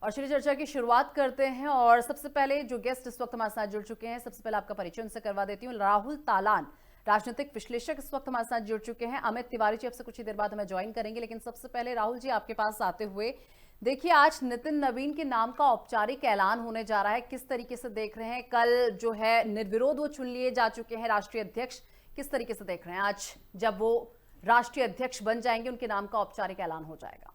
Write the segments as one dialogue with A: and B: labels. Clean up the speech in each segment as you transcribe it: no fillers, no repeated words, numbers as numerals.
A: और चलिए चर्चा की शुरुआत करते हैं। और सबसे पहले जो गेस्ट इस वक्त हमारे साथ जुड़ चुके हैं, सबसे पहले आपका परिचय उनसे करवा देती हूँ। राहुल तालान, राजनीतिक विश्लेषक, इस वक्त हमारे साथ जुड़ चुके हैं। अमित तिवारी जी आपसे कुछ ही देर बाद हमें ज्वाइन करेंगे, लेकिन सबसे पहले राहुल जी आपके पास आते हुए, देखिए आज नितिन नवीन के नाम का औपचारिक ऐलान होने जा रहा है, किस तरीके से देख रहे हैं? कल जो है निर्विरोध वो चुन लिए जा चुके हैं राष्ट्रीय अध्यक्ष, किस तरीके से देख रहे हैं आज जब वो राष्ट्रीय अध्यक्ष बन जाएंगे, उनके नाम का औपचारिक ऐलान हो जाएगा?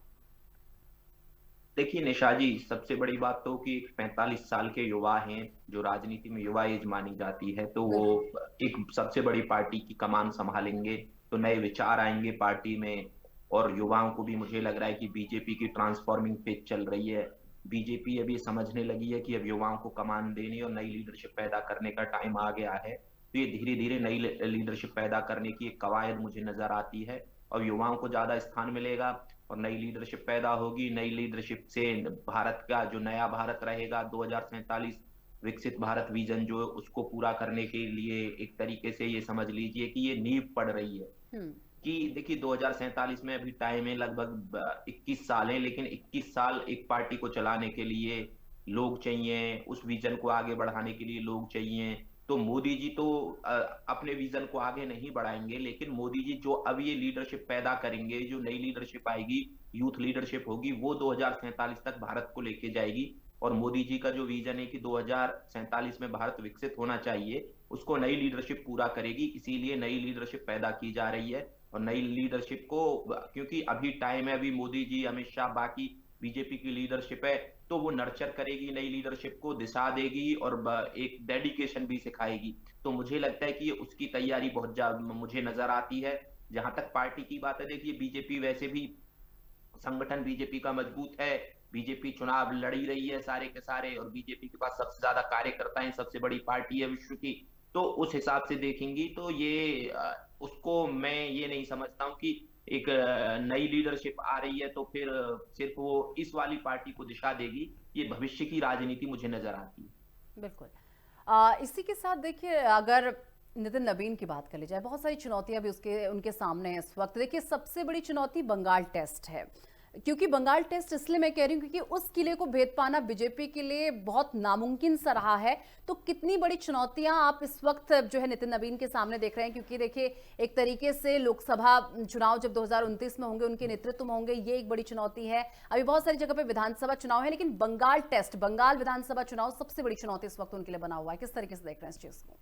B: देखिए निशा जी, सबसे बड़ी बात तो कि 45 साल के युवा हैं, जो राजनीति में युवा एज मानी जाती है, तो वो
A: बिल्कुल।
B: एक सबसे बड़ी पार्टी की कमान संभालेंगे। तो नए विचार आएंगे पार्टी में। और युवाओं को भी मुझे लग रहा है कि बीजेपी की ट्रांसफॉर्मिंग फेज चल रही है। बीजेपी अभी समझने लगी है कि अब युवाओं को कमान देने और नई लीडरशिप पैदा करने का टाइम आ गया है। तो ये धीरे धीरे नई लीडरशिप पैदा करने की एक कवायद मुझे नजर आती है। और युवाओं को ज्यादा स्थान मिलेगा और नई लीडरशिप पैदा होगी। नई लीडरशिप से भारत का जो नया भारत रहेगा 2047 विकसित भारत विजन जो उसको पूरा करने के लिए एक तरीके से ये समझ लीजिए कि ये नींव पड़ रही है।
A: हम्म।
B: कि देखिए 2047 में अभी टाइम है, लगभग 21 साल है, लेकिन 21 साल एक पार्टी को चलाने के लिए लोग चाहिए, उस विजन को आगे बढ़ाने के लिए लोग चाहिए। तो मोदी जी तो अपने विजन को आगे नहीं बढ़ाएंगे, लेकिन मोदी जी जो अब ये लीडरशिप पैदा करेंगे, जो नई लीडरशिप आएगी, यूथ लीडरशिप होगी, वो 2047 तक भारत को लेके जाएगी। और मोदी जी का जो विजन है कि 2047 में भारत विकसित होना चाहिए, उसको नई लीडरशिप पूरा करेगी। इसीलिए नई लीडरशिप पैदा की जा रही है। और नई लीडरशिप को, क्योंकि अभी टाइम है, अभी मोदी जी, अमित शाह, बाकी बीजेपी की लीडरशिप है, तो वो नर्चर करेगी नई लीडरशिप को, दिशा देगी और एक डेडिकेशन भी सिखाएगी। तो मुझे लगता है कि ये उसकी तैयारी बहुत ज्यादा मुझे नजर आती है। जहां तक पार्टी की बात है, देखिए बीजेपी वैसे भी, संगठन बीजेपी का मजबूत है। बीजेपी चुनाव लड़ी रही है सारे के सारे, और बीजेपी के पास सबसे ज्यादा कार्यकर्ता हैं, सबसे बड़ी पार्टी है विश्व की। तो उस हिसाब से देखेंगी तो ये उसको मैं ये नहीं समझता हूँ कि एक नई लीडरशिप आ रही है तो फिर सिर्फ वो इस वाली पार्टी को दिशा देगी। ये भविष्य की राजनीति मुझे नजर आती है।
A: बिल्कुल। इसी के साथ देखिए, अगर नितिन नवीन की बात कर ली जाए, बहुत सारी चुनौतियां भी उसके उनके सामने हैं इस वक्त। देखिए सबसे बड़ी चुनौती बंगाल टेस्ट है, क्योंकि बंगाल टेस्ट इसलिए मैं कह रही हूँ क्योंकि उस किले को भेद पाना बीजेपी के लिए बहुत नामुमकिन सा रहा है। तो कितनी बड़ी चुनौतियां आप इस वक्त जो है नितिन नवीन के सामने देख रहे हैं? क्योंकि देखिए एक तरीके से लोकसभा चुनाव जब 2029 में होंगे, उनके नेतृत्व में होंगे, ये एक बड़ी चुनौती है। अभी बहुत सारी जगह पे विधानसभा चुनाव है, लेकिन बंगाल टेस्ट, बंगाल विधानसभा चुनाव सबसे बड़ी चुनौती इस वक्त उनके लिए बना हुआ है। किस तरीके से देख रहे हैं इस चीज को?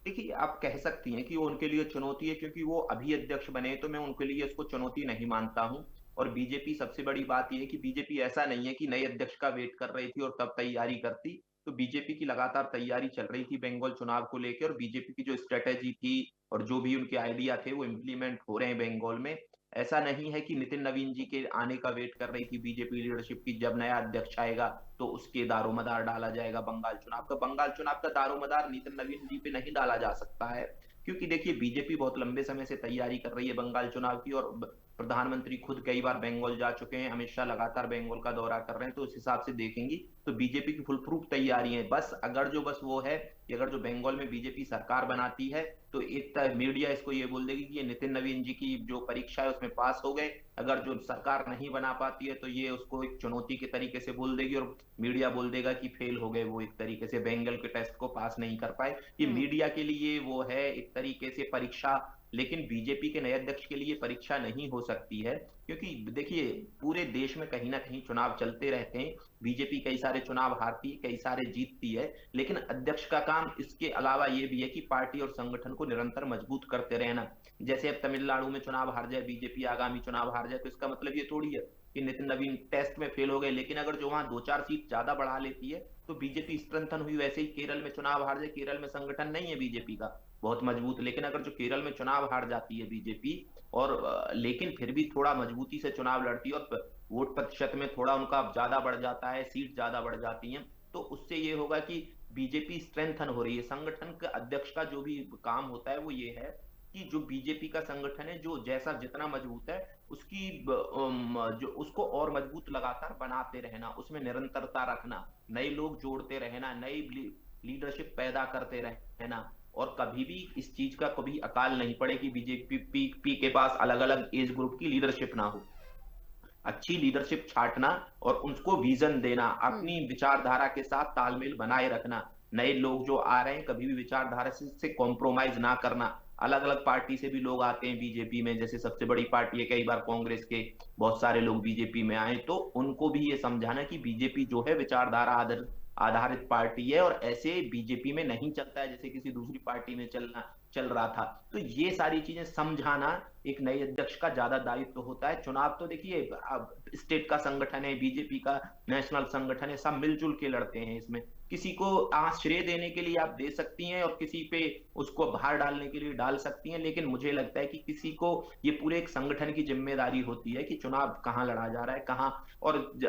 B: देखिए आप कह सकती हैं कि वो उनके लिए चुनौती है, क्योंकि वो अभी अध्यक्ष बने, तो मैं उनके लिए इसको चुनौती नहीं मानता हूं। और बीजेपी, सबसे बड़ी बात यह है कि बीजेपी ऐसा नहीं है कि नए अध्यक्ष का वेट कर रही थी और तब तैयारी करती। तो बीजेपी की लगातार तैयारी चल रही थी बंगाल चुनाव को लेकर, और बीजेपी की जो स्ट्रेटेजी थी और जो भी उनके आइडिया थे वो इम्प्लीमेंट हो रहे हैं बंगाल में। ऐसा नहीं है कि नितिन नवीन जी के आने का वेट कर रही थी बीजेपी लीडरशिप की, जब नया अध्यक्ष आएगा तो उसके दारोमदार डाला जाएगा बंगाल चुनाव का। बंगाल चुनाव का दारोमदार नितिन नवीन जी पे नहीं डाला जा सकता है, क्योंकि देखिए बीजेपी बहुत लंबे समय से तैयारी कर रही है बंगाल चुनाव की। और प्रधानमंत्री खुद कई बार बंगाल जा चुके हैं, अमित शाह लगातार बंगाल का दौरा कर रहे हैं। तो उस हिसाब से देखेंगी तो बीजेपी की फुल प्रूफ तैयारी है। बस वो है कि अगर जो बंगाल में बीजेपी सरकार बनाती है, तो एक मीडिया इसको ये बोल देगी कि ये नितिन नवीन जी की जो परीक्षा है उसमें पास हो गए। अगर जो सरकार नहीं बना पाती है तो ये उसको एक चुनौती के तरीके से बोल देगी, और मीडिया बोल देगा कि फेल हो गए, वो एक तरीके से बंगाल के टेस्ट को पास नहीं कर पाए। ये
A: हम्म।
B: मीडिया के लिए वो है एक तरीके से परीक्षा। लेकिन बीजेपी के नए अध्यक्ष के लिए परीक्षा नहीं हो सकती है, क्योंकि देखिए पूरे देश में कहीं ना कहीं चुनाव चलते रहते हैं। बीजेपी कई सारे चुनाव हारती है, कई सारे जीतती है, लेकिन अध्यक्ष का काम इसके अलावा ये भी है कि पार्टी और संगठन को निरंतर मजबूत करते रहना। जैसे अब तमिलनाडु में चुनाव हार जाए बीजेपी, आगामी चुनाव हार जाए, तो इसका मतलब ये थोड़ी है कि नितिन नवीन टेस्ट में फेल हो गए। लेकिन अगर जो वहां 2-4 सीट ज्यादा बढ़ा लेती है तो बीजेपी स्ट्रेंथन हुई। वैसे ही केरल में चुनाव हार जाए, केरल में संगठन नहीं है बीजेपी का बहुत मजबूत, लेकिन अगर जो केरल में चुनाव हार जाती है बीजेपी, और लेकिन फिर भी थोड़ा मजबूती से चुनाव लड़ती है और वोट प्रतिशत में थोड़ा उनका ज्यादा बढ़ जाता है, सीट ज्यादा बढ़ जाती हैं, तो उससे ये होगा कि बीजेपी स्ट्रेंथन हो रही है। संगठन का अध्यक्ष का जो भी काम होता है वो ये है कि जो बीजेपी का संगठन है, जो जैसा जितना मजबूत है, उसकी जो उसको और मजबूत लगातार बनाते रहना, उसमें निरंतरता रखना, नए लोग जोड़ते रहना, नई लीडरशिप पैदा करते रहना। और कभी भी इस चीज का कभी अकाल नहीं पड़े कि बीजेपी के पास अलग अलग एज ग्रुप की लीडरशिप ना हो। अच्छी लीडरशिप छांटना और उनको विजन देना,
A: हम्म।
B: अपनी विचारधारा के साथ तालमेल बनाए रखना, नए लोग जो आ रहे हैं कभी भी विचारधारा से कॉम्प्रोमाइज ना करना। अलग अलग पार्टी से भी लोग आते हैं बीजेपी में, जैसे सबसे बड़ी पार्टी है, कई बार कांग्रेस के बहुत सारे लोग बीजेपी में आए, तो उनको भी ये समझाना कि बीजेपी जो है विचारधारा आधारित पार्टी है और ऐसे बीजेपी में नहीं चलता है जैसे किसी दूसरी पार्टी में चल रहा था। तो ये सारी चीजें समझाना एक नए अध्यक्ष का ज्यादा दायित्व होता है। चुनाव तो देखिए अब स्टेट का संगठन है, बीजेपी का नेशनल संगठन है, सब मिलजुल के लड़ते हैं। इसमें किसी को आश्रय देने के लिए आप दे सकती हैं और किसी पे उसको बाहर डालने के लिए डाल सकती हैं, लेकिन मुझे लगता है कि किसी को ये पूरे एक संगठन की जिम्मेदारी होती है कि चुनाव कहाँ लड़ा जा रहा है, कहाँ। और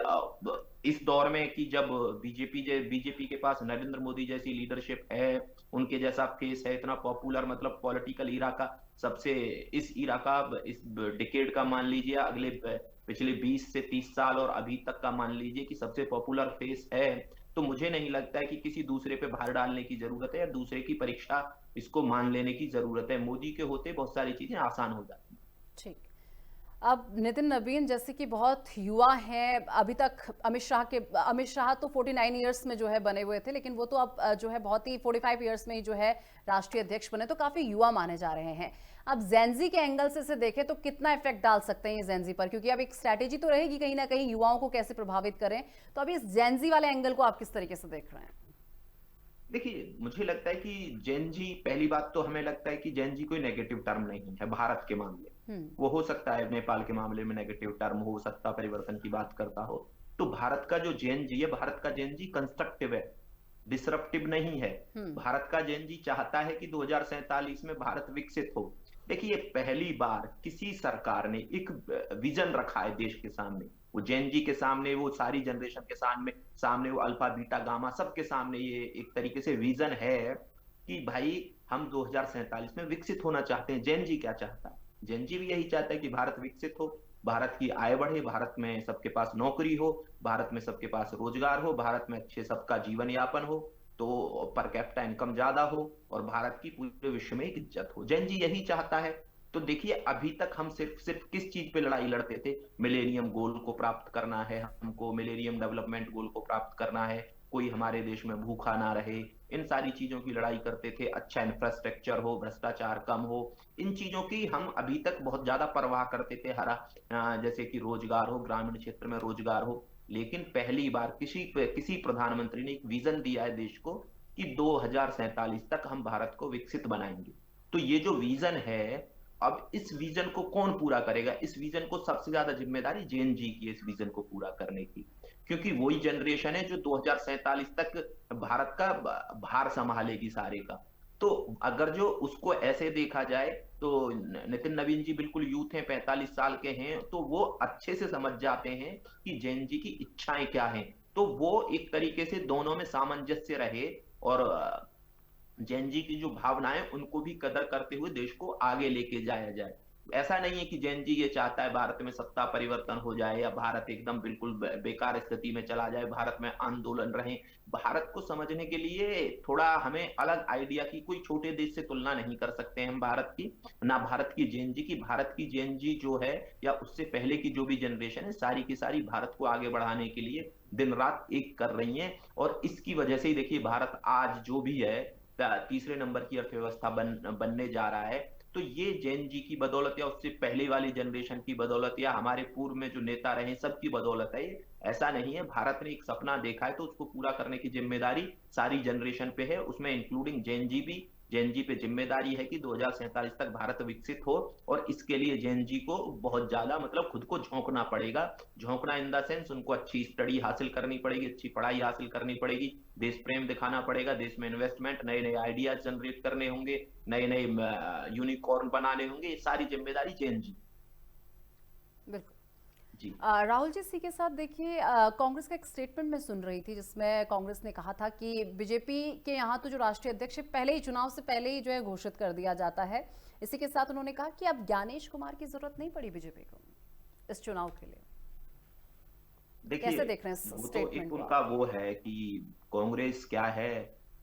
B: इस दौर में कि जब बीजेपी के पास नरेंद्र मोदी जैसी लीडरशिप है, उनके जैसा फेस है, इतना पॉपुलर, मतलब पॉलिटिकल ईरा का सबसे, इस ईरा का, इस डिकेड का मान लीजिए, अगले पिछले 20 से 30 साल और अभी तक का मान लीजिए कि सबसे पॉपुलर फेस है। तो मुझे नहीं लगता है कि किसी दूसरे पे भार डालने की जरूरत है या दूसरे की परीक्षा इसको मान लेने की जरूरत है। मोदी के होते बहुत सारी चीजें आसान हो जाती हैं।
A: ठीक। अब नितिन नवीन जैसे कि बहुत युवा हैं, अभी तक अमित शाह तो 49 इयर्स में जो है बने हुए थे, लेकिन वो तो अब जो है बहुत ही 45 इयर्स में ही जो है राष्ट्रीय अध्यक्ष बने, तो काफी युवा माने जा रहे हैं। अब जेनजी के एंगल से देखें तो कितना इफेक्ट डाल सकते हैं ये जेनजी पर, क्योंकि अब एक स्ट्रैटेजी तो रहेगी कहीं ना कहीं युवाओं को कैसे प्रभावित करें। तो अब इस जेनजी वाले एंगल को आप किस तरीके से देख रहे हैं?
B: देखिए मुझे लगता है कि जेन जी, पहली बात तो हमें लगता है कि जेन जी कोई नेगेटिव टर्म नहीं है भारत के मामले।
A: हम्म।
B: वो हो सकता है नेपाल के मामले में नेगेटिव टर्म हो, सत्ता परिवर्तन की बात करता हो। तो भारत का जो जेन जी है, भारत का जेन जी कंस्ट्रक्टिव है, डिसरप्टिव नहीं है।
A: हम्म।
B: भारत का जेन जी चाहता है कि 2047 में भारत विकसित हो। देखिए पहली बार किसी सरकार ने एक विजन रखा है देश के सामने, वो जेन जी के सामने, वो सारी जनरेशन के सामने सामने वो अल्फा बीटा गामा सबके सामने ये एक तरीके से विजन है कि भाई हम 2047 में विकसित होना चाहते हैं। जेन जी क्या चाहता है? जेन जी भी यही चाहता है कि भारत विकसित हो, भारत की आय बढ़े, भारत में सबके पास नौकरी हो, भारत में सबके पास रोजगार हो, भारत में अच्छे सबका जीवन यापन हो, तो पर कैपिटा इनकम ज्यादा हो और भारत की पूरे विश्व में एक इज्जत हो। जैन जी यही चाहता है। तो देखिए अभी तक हम सिर्फ सिर्फ किस चीज पे लड़ाई लड़ते थे? मिलेनियम गोल को प्राप्त करना है हमको, मिलेनियम डेवलपमेंट गोल को प्राप्त करना है, कोई हमारे देश में भूखा ना रहे, इन सारी चीजों की लड़ाई करते थे। अच्छा इंफ्रास्ट्रक्चर हो, भ्रष्टाचार कम हो, इन चीजों की हम अभी तक बहुत ज्यादा परवाह करते थे। जैसे कि रोजगार हो, ग्रामीण क्षेत्र में रोजगार हो। लेकिन पहली बार किसी प्रधानमंत्री ने एक विजन दिया है देश को कि 2047 तक हम भारत को विकसित बनाएंगे। तो ये जो विजन है, अब इस विजन को कौन पूरा करेगा? इस विजन को सबसे ज्यादा जिम्मेदारी जेन जी की है इस विजन को पूरा करने की, क्योंकि वही जनरेशन है जो 2047 तक भारत का भार संभालेगी सारे का। तो अगर जो उसको ऐसे देखा जाए तो नितिन नवीन जी बिल्कुल यूथ हैं, 45 साल के हैं, तो वो अच्छे से समझ जाते हैं कि जेन जी की इच्छाएं क्या हैं। तो वो एक तरीके से दोनों में सामंजस्य रहे और जैन जी की जो भावनाएं उनको भी कदर करते हुए देश को आगे लेके जाया जाए। ऐसा नहीं है कि जैन जी ये चाहता है भारत में सत्ता परिवर्तन हो जाए या भारत एकदम बिल्कुल बेकार स्थिति में चला जाए, भारत में आंदोलन रहे। भारत को समझने के लिए थोड़ा हमें अलग आइडिया की, कोई छोटे देश से तुलना नहीं कर सकते हम भारत की, ना भारत की जैन जी की। भारत की जैन जी जो है या उससे पहले की जो भी जनरेशन है, सारी की सारी भारत को आगे बढ़ाने के लिए दिन रात एक कर रही है। और इसकी वजह से ही देखिए भारत आज जो भी है, तीसरे नंबर की अर्थव्यवस्था बनने जा रहा है। तो ये जैन जी की बदौलत या उससे पहले वाली जनरेशन की बदौलत या हमारे पूर्व में जो नेता रहे सबकी बदौलत है। ये ऐसा नहीं है, भारत ने एक सपना देखा है तो उसको पूरा करने की जिम्मेदारी सारी जनरेशन पे है, उसमें इंक्लूडिंग जैन जी भी। जैन जी पे जिम्मेदारी है कि 2047 तक भारत विकसित हो और इसके लिए जैन जी को बहुत ज्यादा, मतलब खुद को झोंकना पड़ेगा। झोंकना इन द सेंस उनको अच्छी स्टडी हासिल करनी पड़ेगी, अच्छी पढ़ाई हासिल करनी पड़ेगी, देश प्रेम दिखाना पड़ेगा, देश में इन्वेस्टमेंट, नए नए आइडियाज जनरेट करने होंगे, नए नए यूनिकॉर्न बनाने होंगे। ये सारी जिम्मेदारी जैन जी।
A: बिल्कुल।
B: जी
A: राहुल जी, इसी के साथ देखिए कांग्रेस का एक स्टेटमेंट मैं सुन रही थी जिसमें कांग्रेस ने कहा था कि बीजेपी के यहाँ तो जो राष्ट्रीय अध्यक्ष पहले ही चुनाव से पहले ही जो है घोषित कर दिया जाता है। इसी के साथ उन्होंने कहा कि अब ज्ञानेश कुमार की जरूरत नहीं पड़ी बीजेपी को इस चुनाव के लिए।
B: देखिए,
A: कैसे देख रहे हैं इस
B: वो तो
A: स्टेटमेंट
B: एक
A: को
B: उनका
A: आप?
B: वो है कि कांग्रेस क्या है,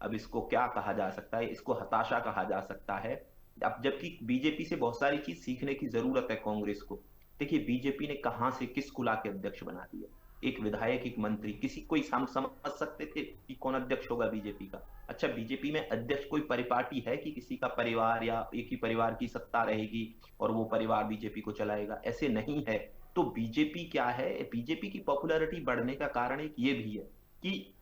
B: अब इसको क्या कहा जा सकता है, इसको हताशा कहा जा सकता है। अब जबकि बीजेपी से बहुत सारी चीज सीखने की जरूरत है कांग्रेस को। देखिए बीजेपी ने कहां से किसको लाके अध्यक्ष बना दिया? एक विधायक, एक मंत्री, किसी कोई समझ सकते थे कि कौन अध्यक्ष होगा बीजेपी का? अच्छा, बीजेपी में अध्यक्ष कोई परिपाटी है कि किसी का परिवार या एक ही परिवार की सत्ता रहेगी और वो परिवार बीजेपी को चलाएगा? ऐसे नहीं है। तो बीजेपी क्या है? बीजेपी की पॉपुलैरिटी बढ़ने का कारण एक ये भी है कि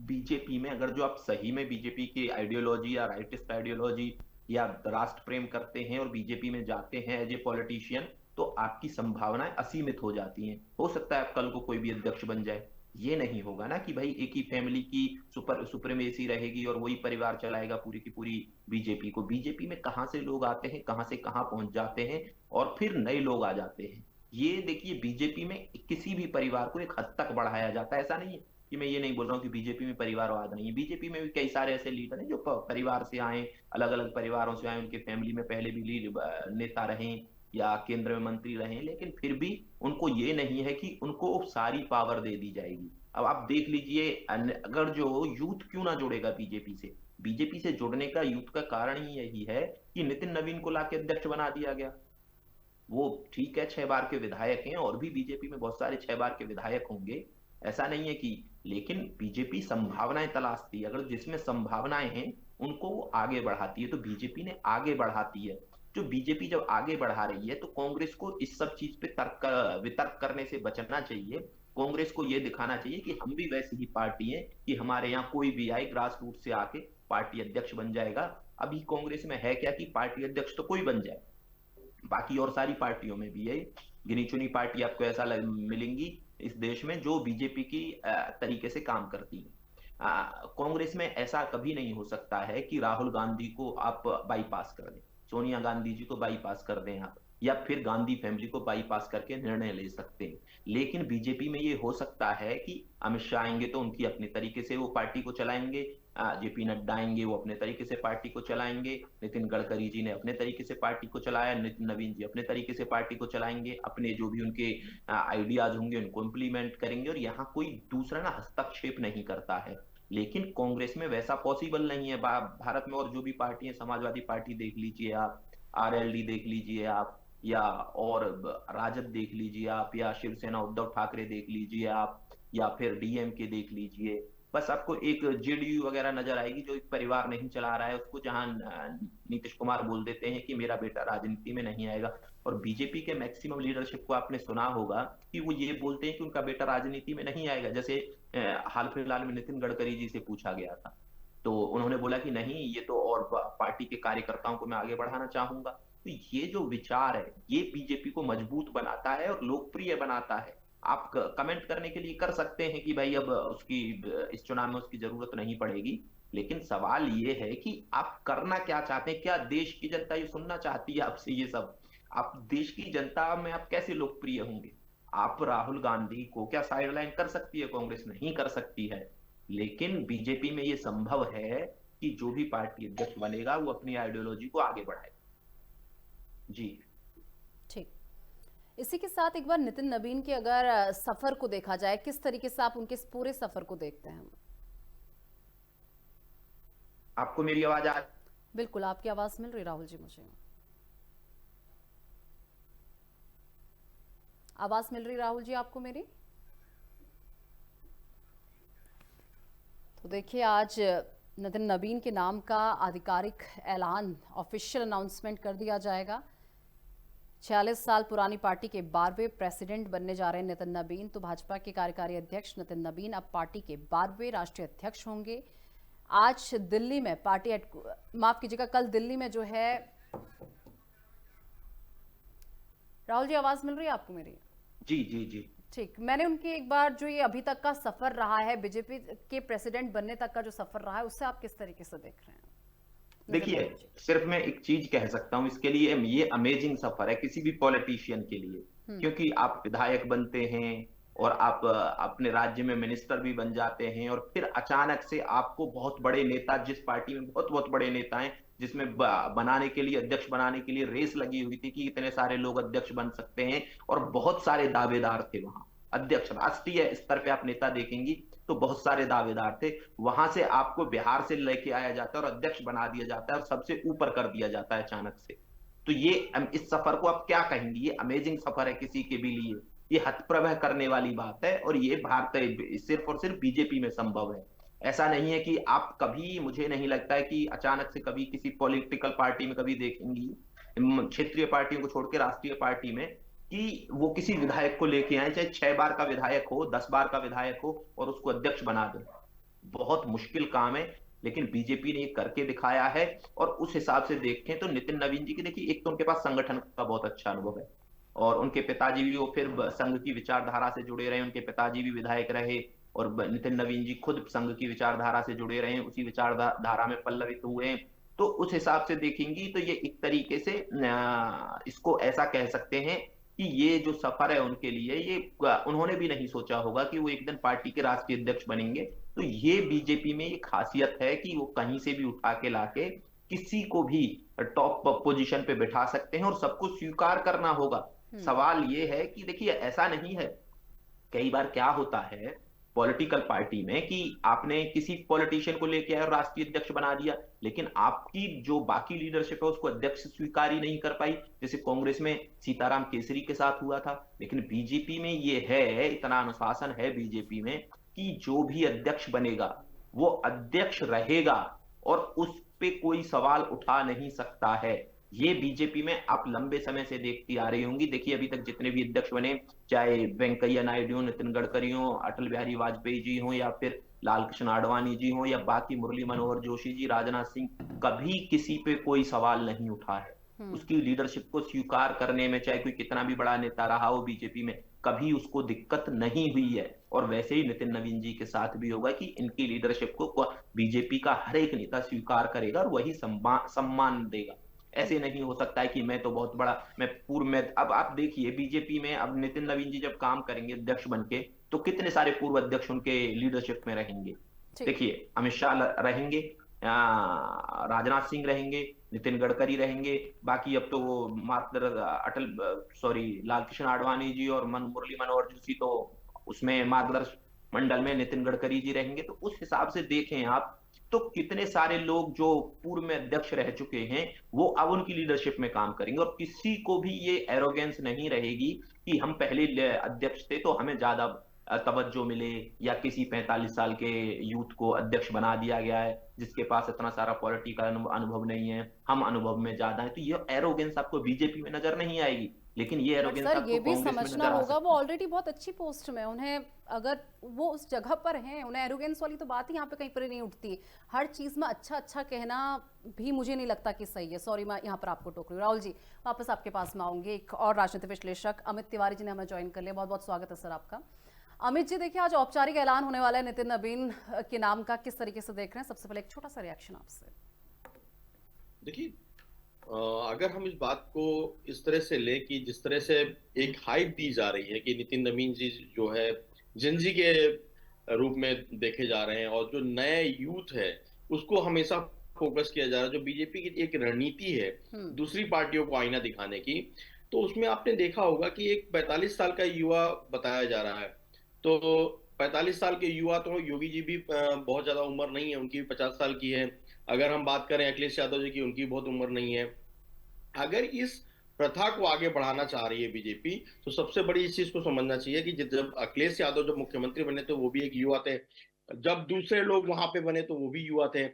B: बीजेपी में अगर जो आप सही में बीजेपी की आइडियोलॉजी या राइटिस्ट आइडियोलॉजी या राष्ट्र प्रेम करते हैं और बीजेपी में जाते हैं एज ए पॉलिटिशियन, तो आपकी संभावनाएं असीमित हो जाती हैं। हो सकता है आप कल को कोई भी अध्यक्ष बन जाए। ये नहीं होगा ना कि भाई एक ही फैमिली की सुप्रीमेसी रहेगी और वही परिवार चलाएगा पूरी की पूरी बीजेपी को। बीजेपी में कहां से लोग आते हैं, कहां से कहां पहुंच जाते हैं और फिर नए लोग आ जाते हैं। ये देखिए बीजेपी में किसी भी परिवार को एक हद तक बढ़ाया जाता है। ऐसा नहीं है कि मैं ये नहीं बोल रहा हूँ कि बीजेपी में परिवारवाद नहीं है। बीजेपी में भी कई सारे ऐसे लीडर हैं जो परिवार से आए, अलग अलग परिवारों से आए, उनके फैमिली में पहले भी नेता रहे या केंद्र में मंत्री रहे, लेकिन फिर भी उनको ये नहीं है कि उनको सारी पावर दे दी जाएगी। अब आप देख लीजिए, अगर जो यूथ क्यों ना जुड़ेगा बीजेपी से जुड़ने का यूथ का कारण ही यही है कि नितिन नवीन को लाके अध्यक्ष बना दिया गया। वो ठीक है 6 बार के विधायक हैं और भी बीजेपी में बहुत सारे 6 बार के विधायक होंगे, ऐसा नहीं है कि, लेकिन बीजेपी संभावनाएं तलाशती है। अगर जिसमें संभावनाएं हैं उनको वो आगे बढ़ाती है, तो बीजेपी ने आगे बढ़ाती है। जो बीजेपी जब आगे बढ़ा रही है तो कांग्रेस को इस सब चीज पे वितर्क करने से बचना चाहिए। कांग्रेस को ये दिखाना चाहिए कि हम भी वैसी ही पार्टी है कि हमारे यहाँ कोई भी आए ग्रास रूट से आके पार्टी अध्यक्ष बन जाएगा। अभी कांग्रेस में है क्या कि पार्टी अध्यक्ष तो कोई बन जाए, बाकी और सारी पार्टियों में भी है गिनी चुनी पार्टी आपको ऐसा मिलेंगी इस देश में जो बीजेपी की तरीके से काम करती है। कांग्रेस में ऐसा कभी नहीं हो सकता है कि राहुल गांधी को आप बाईपास कर दें, सोनिया गांधी जी को बाईपास कर दें आप, या फिर गांधी फैमिली को बाईपास करके निर्णय ले सकते हैं। लेकिन बीजेपी में ये हो सकता है कि अमित शाह आएंगे तो उनकी अपने तरीके से वो पार्टी को चलाएंगे, जेपी नड्डा आएंगे वो अपने तरीके से पार्टी को चलाएंगे, नितिन गडकरी जी ने अपने तरीके से पार्टी को चलाया, नितिन नवीन जी अपने तरीके से पार्टी को चलाएंगे, अपने जो भी उनके आइडियाज होंगे उनको इम्प्लीमेंट करेंगे और यहाँ कोई दूसरा ना हस्तक्षेप नहीं करता है। लेकिन कांग्रेस में वैसा पॉसिबल नहीं है। भारत में और जो भी पार्टी है, समाजवादी पार्टी देख लीजिए आप, आरएलडी देख लीजिए आप, या और राजद देख लीजिए आप, या शिवसेना उद्धव ठाकरे देख लीजिए आप, या फिर डीएमके देख लीजिए, बस आपको एक जेडीयू वगैरह नजर आएगी जो एक परिवार नहीं चला रहा है उसको, जहां नीतीश कुमार बोल देते हैं कि मेरा बेटा राजनीति में नहीं आएगा। और बीजेपी के मैक्सिमम लीडरशिप को आपने सुना होगा कि वो ये बोलते हैं कि उनका बेटा राजनीति में नहीं आएगा। जैसे हाल फिलहाल में नितिन गडकरी जी से पूछा गया था तो उन्होंने बोला कि नहीं, ये तो और पार्टी के कार्यकर्ताओं को मैं आगे बढ़ाना चाहूंगा। तो ये जो विचार है ये बीजेपी को मजबूत बनाता है और लोकप्रिय बनाता है। आप कमेंट करने के लिए कर सकते हैं कि भाई अब उसकी इस चुनाव में उसकी जरूरत नहीं पड़ेगी, लेकिन सवाल ये है कि आप करना क्या चाहते हैं? क्या देश की जनता ये सुनना चाहती है आपसे ये सब? आप देश की जनता में आप कैसे लोकप्रिय होंगे? आप राहुल गांधी को क्या साइडलाइन कर सकती है कांग्रेस? नहीं कर सकती है। लेकिन बीजेपी में ये संभव है कि जो भी पार्टी अध्यक्ष बनेगा वो अपनी आइडियोलॉजी को आगे बढ़ाए। जी
A: ठीक। इसी के साथ एक बार नितिन नवीन के अगर सफर को देखा जाए, किस तरीके से आप उनके इस पूरे सफर को देखते हैं?
B: आपको मेरी आवाज आ?
A: बिल्कुल आपकी आवाज मिल रही राहुल जी, मुझे आवाज मिल रही राहुल जी आपको मेरी? तो देखिए आज नितिन नवीन के नाम का आधिकारिक ऐलान, ऑफिशियल अनाउंसमेंट कर दिया जाएगा। 46 साल पुरानी पार्टी के 12वें प्रेसिडेंट बनने जा रहे हैं नितिन नवीन। तो भाजपा के कार्यकारी अध्यक्ष नितिन नवीन अब पार्टी के 12वें राष्ट्रीय अध्यक्ष होंगे। आज दिल्ली में पार्टी माफ कीजिएगा, कल दिल्ली में जो है, राहुल जी आवाज मिल रही है आपको मेरी?
B: जी जी जी
A: ठीक। मैंने उनकी एक बार जो ये अभी तक का सफर रहा है, बीजेपी के प्रेसिडेंट बनने तक का जो सफर रहा है, उससे आप किस तरीके से देख रहे हैं?
B: देखिए, सिर्फ मैं एक चीज कह सकता हूं इसके लिए, ये अमेजिंग सफर है किसी भी पॉलिटिशियन के लिए, क्योंकि आप विधायक बनते हैं और आप अपने राज्य में मिनिस्टर भी बन जाते हैं और फिर अचानक से आपको बहुत बड़े नेता, जिस पार्टी में बहुत बहुत बड़े नेता हैं, जिसमें बनाने के लिए, अध्यक्ष बनाने के लिए रेस लगी हुई थी कि इतने सारे लोग अध्यक्ष बन सकते हैं और बहुत सारे दावेदार थे वहां अध्यक्ष, राष्ट्रीय स्तर पे आप नेता देखेंगी तो बहुत सारे दावेदार थे। वहां से आपको बिहार से लेके आया जाता है और अध्यक्ष बना दिया जाता है और सबसे ऊपर कर दिया जाता है अचानक से। तो ये इस सफर को आप क्या कहेंगे? ये अमेजिंग सफर है किसी के भी लिए, ये हतप्रभ करने वाली बात है, और ये भारत सिर्फ और सिर्फ बीजेपी में संभव है। ऐसा नहीं है कि आप कभी, मुझे नहीं लगता है कि अचानक से कभी किसी पॉलिटिकल पार्टी में कभी देखेंगी, क्षेत्रीय पार्टियों को छोड़ के राष्ट्रीय पार्टी में, कि वो किसी विधायक को लेके आए, चाहे 6 बार का विधायक हो, 10 बार का विधायक हो, और उसको अध्यक्ष बना दे। बहुत मुश्किल काम है, लेकिन बीजेपी ने ये करके दिखाया है। और उस हिसाब से देखें तो नितिन नवीन जी की, देखिए, एक तो उनके पास संगठन का बहुत अच्छा अनुभव है, और उनके पिताजी भी वो फिर संघ की विचारधारा से जुड़े रहे, उनके पिताजी भी विधायक रहे, और नितिन नवीन जी खुद संघ की विचारधारा से जुड़े रहे, उसी विचारधारा में पल्लवित हुए हैं। तो उस हिसाब से देखेंगी तो ये एक तरीके से इसको ऐसा कह सकते हैं कि ये जो सफर है उनके लिए, ये उन्होंने भी नहीं सोचा होगा कि वो एक दिन पार्टी के राष्ट्रीय अध्यक्ष बनेंगे। तो ये बीजेपी में ये खासियत है कि वो कहीं से भी उठा के लाके किसी को भी टॉप पोजीशन पे बिठा सकते हैं, और सबको स्वीकार करना होगा।
A: हम्म।
B: सवाल ये है कि देखिए, ऐसा नहीं है, कई बार क्या होता है पॉलिटिकल पार्टी में कि आपने किसी पॉलिटिशियन को लेके आए और राष्ट्रीय अध्यक्ष बना दिया, लेकिन आपकी जो बाकी लीडरशिप है उसको अध्यक्ष स्वीकार ही नहीं कर पाई। जैसे कांग्रेस में सीताराम केसरी के साथ हुआ था। लेकिन बीजेपी में ये है, इतना अनुशासन है बीजेपी में, कि जो भी अध्यक्ष बनेगा वो अध्यक्ष रहेगा, और उस पे कोई सवाल उठा नहीं सकता है। ये बीजेपी में आप लंबे समय से देखती आ रही होंगी। देखिए, अभी तक जितने भी अध्यक्ष बने, चाहे वेंकैया नायडू, नितिन गडकरी हो, अटल बिहारी वाजपेयी जी हो, या फिर लाल कृष्ण आडवाणी जी हो, या बाकी मुरली मनोहर जोशी जी, राजनाथ सिंह, कभी किसी पे कोई सवाल नहीं उठा है।
A: हम्म।
B: उसकी लीडरशिप को स्वीकार करने में, चाहे कोई कितना भी बड़ा नेता रहा हो बीजेपी में, कभी उसको दिक्कत नहीं हुई है। और वैसे ही नितिन नवीन जी के साथ भी होगा कि इनकी लीडरशिप को बीजेपी का हर एक नेता स्वीकार करेगा और वही सम्मान देगा। ऐसे नहीं हो सकता है कि मैं तो बहुत बड़ा, मैं पूर्व में, अब आप देखिए बीजेपी में अब नितिन नवीन जी जब काम करेंगे अध्यक्ष बन के, तो कितने सारे पूर्व अध्यक्ष उनके लीडरशिप में रहेंगे।
A: ठीक।
B: देखिए, अमित शाह रहेंगे, राजनाथ सिंह रहेंगे, नितिन गडकरी रहेंगे, बाकी अब तो वो अटल, सॉरी, लाल कृष्ण आडवाणी जी और मुरली मनोहर जोशी, तो उसमें मार्गदर्शक मंडल में नितिन गडकरी जी रहेंगे। तो उस हिसाब से देखें आप, तो कितने सारे लोग जो पूर्व में अध्यक्ष रह चुके हैं, वो अब उनकी लीडरशिप में काम करेंगे, और किसी को भी ये एरोगेंस नहीं रहेगी कि हम पहले अध्यक्ष थे तो हमें ज्यादा तवज्जो मिले, या किसी 45 साल के यूथ को अध्यक्ष बना दिया गया है जिसके पास इतना सारा पॉलिटिकल अनुभव नहीं है, हम अनुभव में ज्यादा है। तो ये एरोगेंस आपको बीजेपी में नजर नहीं आएगी, लेकिन ये
A: बट
B: एरोगेंस
A: सर
B: आपको
A: ये भी
B: कांग्रेस में
A: समझना
B: नजर आ
A: होगा वो
B: सकती है।
A: ऑलरेडी बहुत अच्छी पोस्ट में, उन्हें अगर वो उस जगह पर हैं, उन्हें एरोगेंस वाली तो बात ही यहाँ पे कहीं पर नहीं उठती। हर चीज़ में अच्छा अच्छा कहना भी मुझे नहीं लगता कि सही है। सॉरी, मैं यहाँ पर आपको टोक रही हूँ। राहुल जी, वापस आपके पास में आऊंगी। एक और राजनीति विश्लेषक अमित तिवारी जी ने हमें ज्वाइन कर लिया। बहुत बहुत स्वागत है सर आपका। अमित जी, देखिए आज औपचारिक ऐलान होने वाला है नितिन नवीन के नाम का, किस तरीके से देख रहे हैं? सबसे पहले एक छोटा सा रिएक्शन आपसे।
C: देखिए, अगर हम इस बात को इस तरह से ले कि जिस तरह से एक हाइप दी जा रही है कि नितिन नवीन जी जो है जिंजी के रूप में देखे जा रहे हैं, और जो नए यूथ है उसको हमेशा फोकस किया जा रहा है, जो बीजेपी की एक रणनीति है दूसरी पार्टियों को आईना दिखाने की, तो उसमें आपने देखा होगा कि एक 45 साल का युवा बताया जा रहा है। तो 45 साल के युवा, तो योगी जी भी बहुत ज्यादा उम्र नहीं है, उनकी भी 50 साल की है। अगर हम बात करें अखिलेश यादव जी की, उनकी बहुत उम्र नहीं है। अगर इस प्रथा को आगे बढ़ाना चाह रही है बीजेपी, तो सबसे बड़ी इस चीज को समझना चाहिए कि जब अखिलेश यादव जब मुख्यमंत्री बने तो वो भी एक युवा थे, जब दूसरे लोग वहां पे बने तो वो भी युवा थे।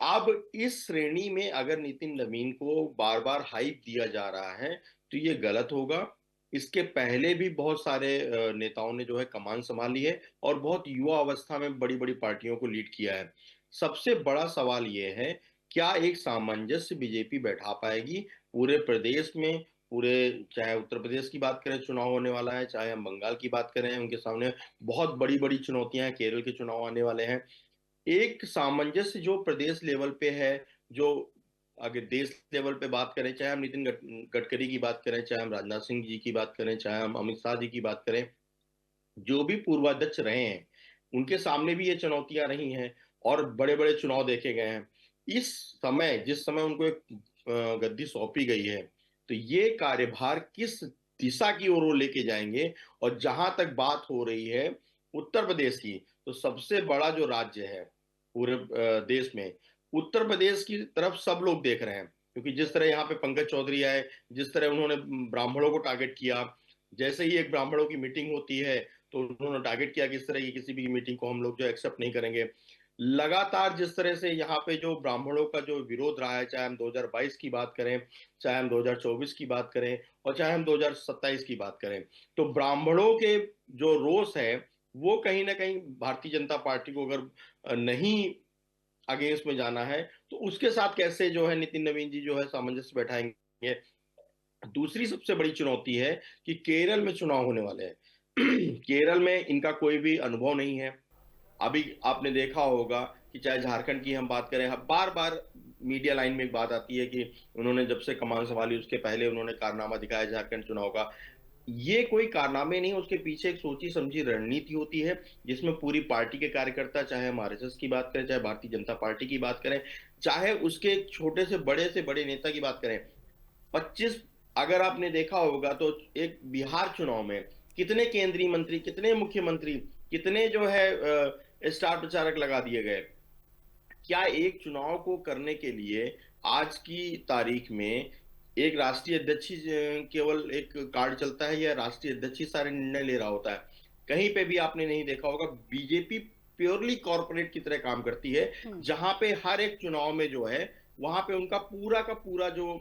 C: अब इस श्रेणी में अगर नितिन नवीन को बार बार हाइप दिया जा रहा है तो ये गलत होगा। इसके पहले भी बहुत सारे नेताओं ने जो है कमान संभाली है और बहुत युवा अवस्था में बड़ी बड़ी पार्टियों को लीड किया है। सबसे बड़ा सवाल ये है, क्या एक सामंजस्य बीजेपी बैठा पाएगी पूरे प्रदेश में? पूरे, चाहे उत्तर प्रदेश की बात करें, चुनाव होने वाला है, चाहे हम बंगाल की बात करें, उनके सामने बहुत बड़ी बड़ी चुनौतियां हैं, केरल के चुनाव आने वाले हैं। एक सामंजस्य जो प्रदेश लेवल पे है, जो अगर देश लेवल पे बात करें, चाहे हम नितिन गडकरी की बात करें, चाहे हम राजनाथ सिंह जी की बात करें, चाहे हम अमित शाह जी की बात करें, जो भी पूर्वाध्यक्ष रहे हैं उनके सामने भी ये चुनौतियां रही हैं और बड़े बड़े चुनाव देखे गए हैं। इस समय, जिस समय उनको एक गद्दी सौंपी गई है, तो ये कार्यभार किस दिशा की ओर वो लेके जाएंगे? और जहां तक बात हो रही है उत्तर प्रदेश की, तो सबसे बड़ा जो राज्य है पूरे देश में, उत्तर प्रदेश की तरफ सब लोग देख रहे हैं, क्योंकि जिस तरह यहाँ पे पंकज चौधरी आए, जिस तरह उन्होंने ब्राह्मणों को टारगेट किया, जैसे ही एक ब्राह्मणों की मीटिंग होती है तो उन्होंने टारगेट किया कि इस तरह की किसी भी मीटिंग को हम लोग जो एक्सेप्ट नहीं करेंगे। लगातार जिस तरह से यहाँ पे जो ब्राह्मणों का जो विरोध रहा है, चाहे हम 2022 की बात करें, चाहे हम 2024 की बात करें और चाहे हम 2027 की बात करें, तो ब्राह्मणों के जो रोष है वो कहीं ना कहीं भारतीय जनता पार्टी को अगर नहीं अगेंस्ट में जाना है तो उसके साथ कैसे जो है नितिन नवीन जी जो है सामंजस्य बैठाएंगे। दूसरी सबसे बड़ी चुनौती है कि केरल में चुनाव होने वाले हैं। केरल में इनका कोई भी अनुभव नहीं है। अभी आपने देखा होगा कि चाहे झारखंड की हम बात करें, बार बार मीडिया लाइन में एक बात आती है कि उन्होंने जब से कमान संभाली उसके पहले उन्होंने कारनामा दिखाया झारखंड चुनाव का। ये कोई कारनामे नहीं, उसके पीछे एक सोची समझी रणनीति होती है जिसमें पूरी पार्टी के कार्यकर्ता, चाहे हम आरएसएस की बात करें, चाहे भारतीय जनता पार्टी की बात करें, चाहे उसके छोटे से बड़े नेता की बात करें, 25 अगर आपने देखा होगा तो एक बिहार चुनाव में कितने केंद्रीय मंत्री, कितने मुख्यमंत्री, कितने जो है स्टार प्रचारक लगा दिए गए। क्या एक चुनाव को करने के लिए आज की तारीख में एक राष्ट्रीय अध्यक्ष ही केवल एक कार्ड चलता है या राष्ट्रीय अध्यक्ष ही सारे निर्णय ले रहा होता है? कहीं पे भी आपने नहीं देखा होगा। बीजेपी प्योरली कॉर्पोरेट की तरह काम करती है, जहां पे हर एक चुनाव में जो है वहां पे उनका पूरा का पूरा जो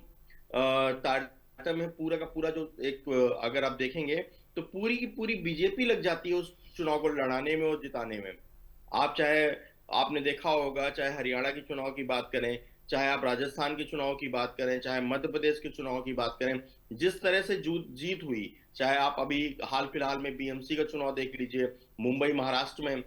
C: तारतम्य है, पूरा का पूरा जो एक अगर आप देखेंगे तो पूरी की पूरी बीजेपी लग जाती है उस चुनाव को लड़ाने में और जिताने में। आप चाहे आपने देखा होगा, चाहे हरियाणा के चुनाव की बात करें, चाहे आप राजस्थान के चुनाव की बात करें, चाहे मध्य प्रदेश के चुनाव की बात करें, जिस तरह से जीत हुई, चाहे आप अभी हाल फिलहाल में बीएमसी का चुनाव देख लीजिए, मुंबई महाराष्ट्र में,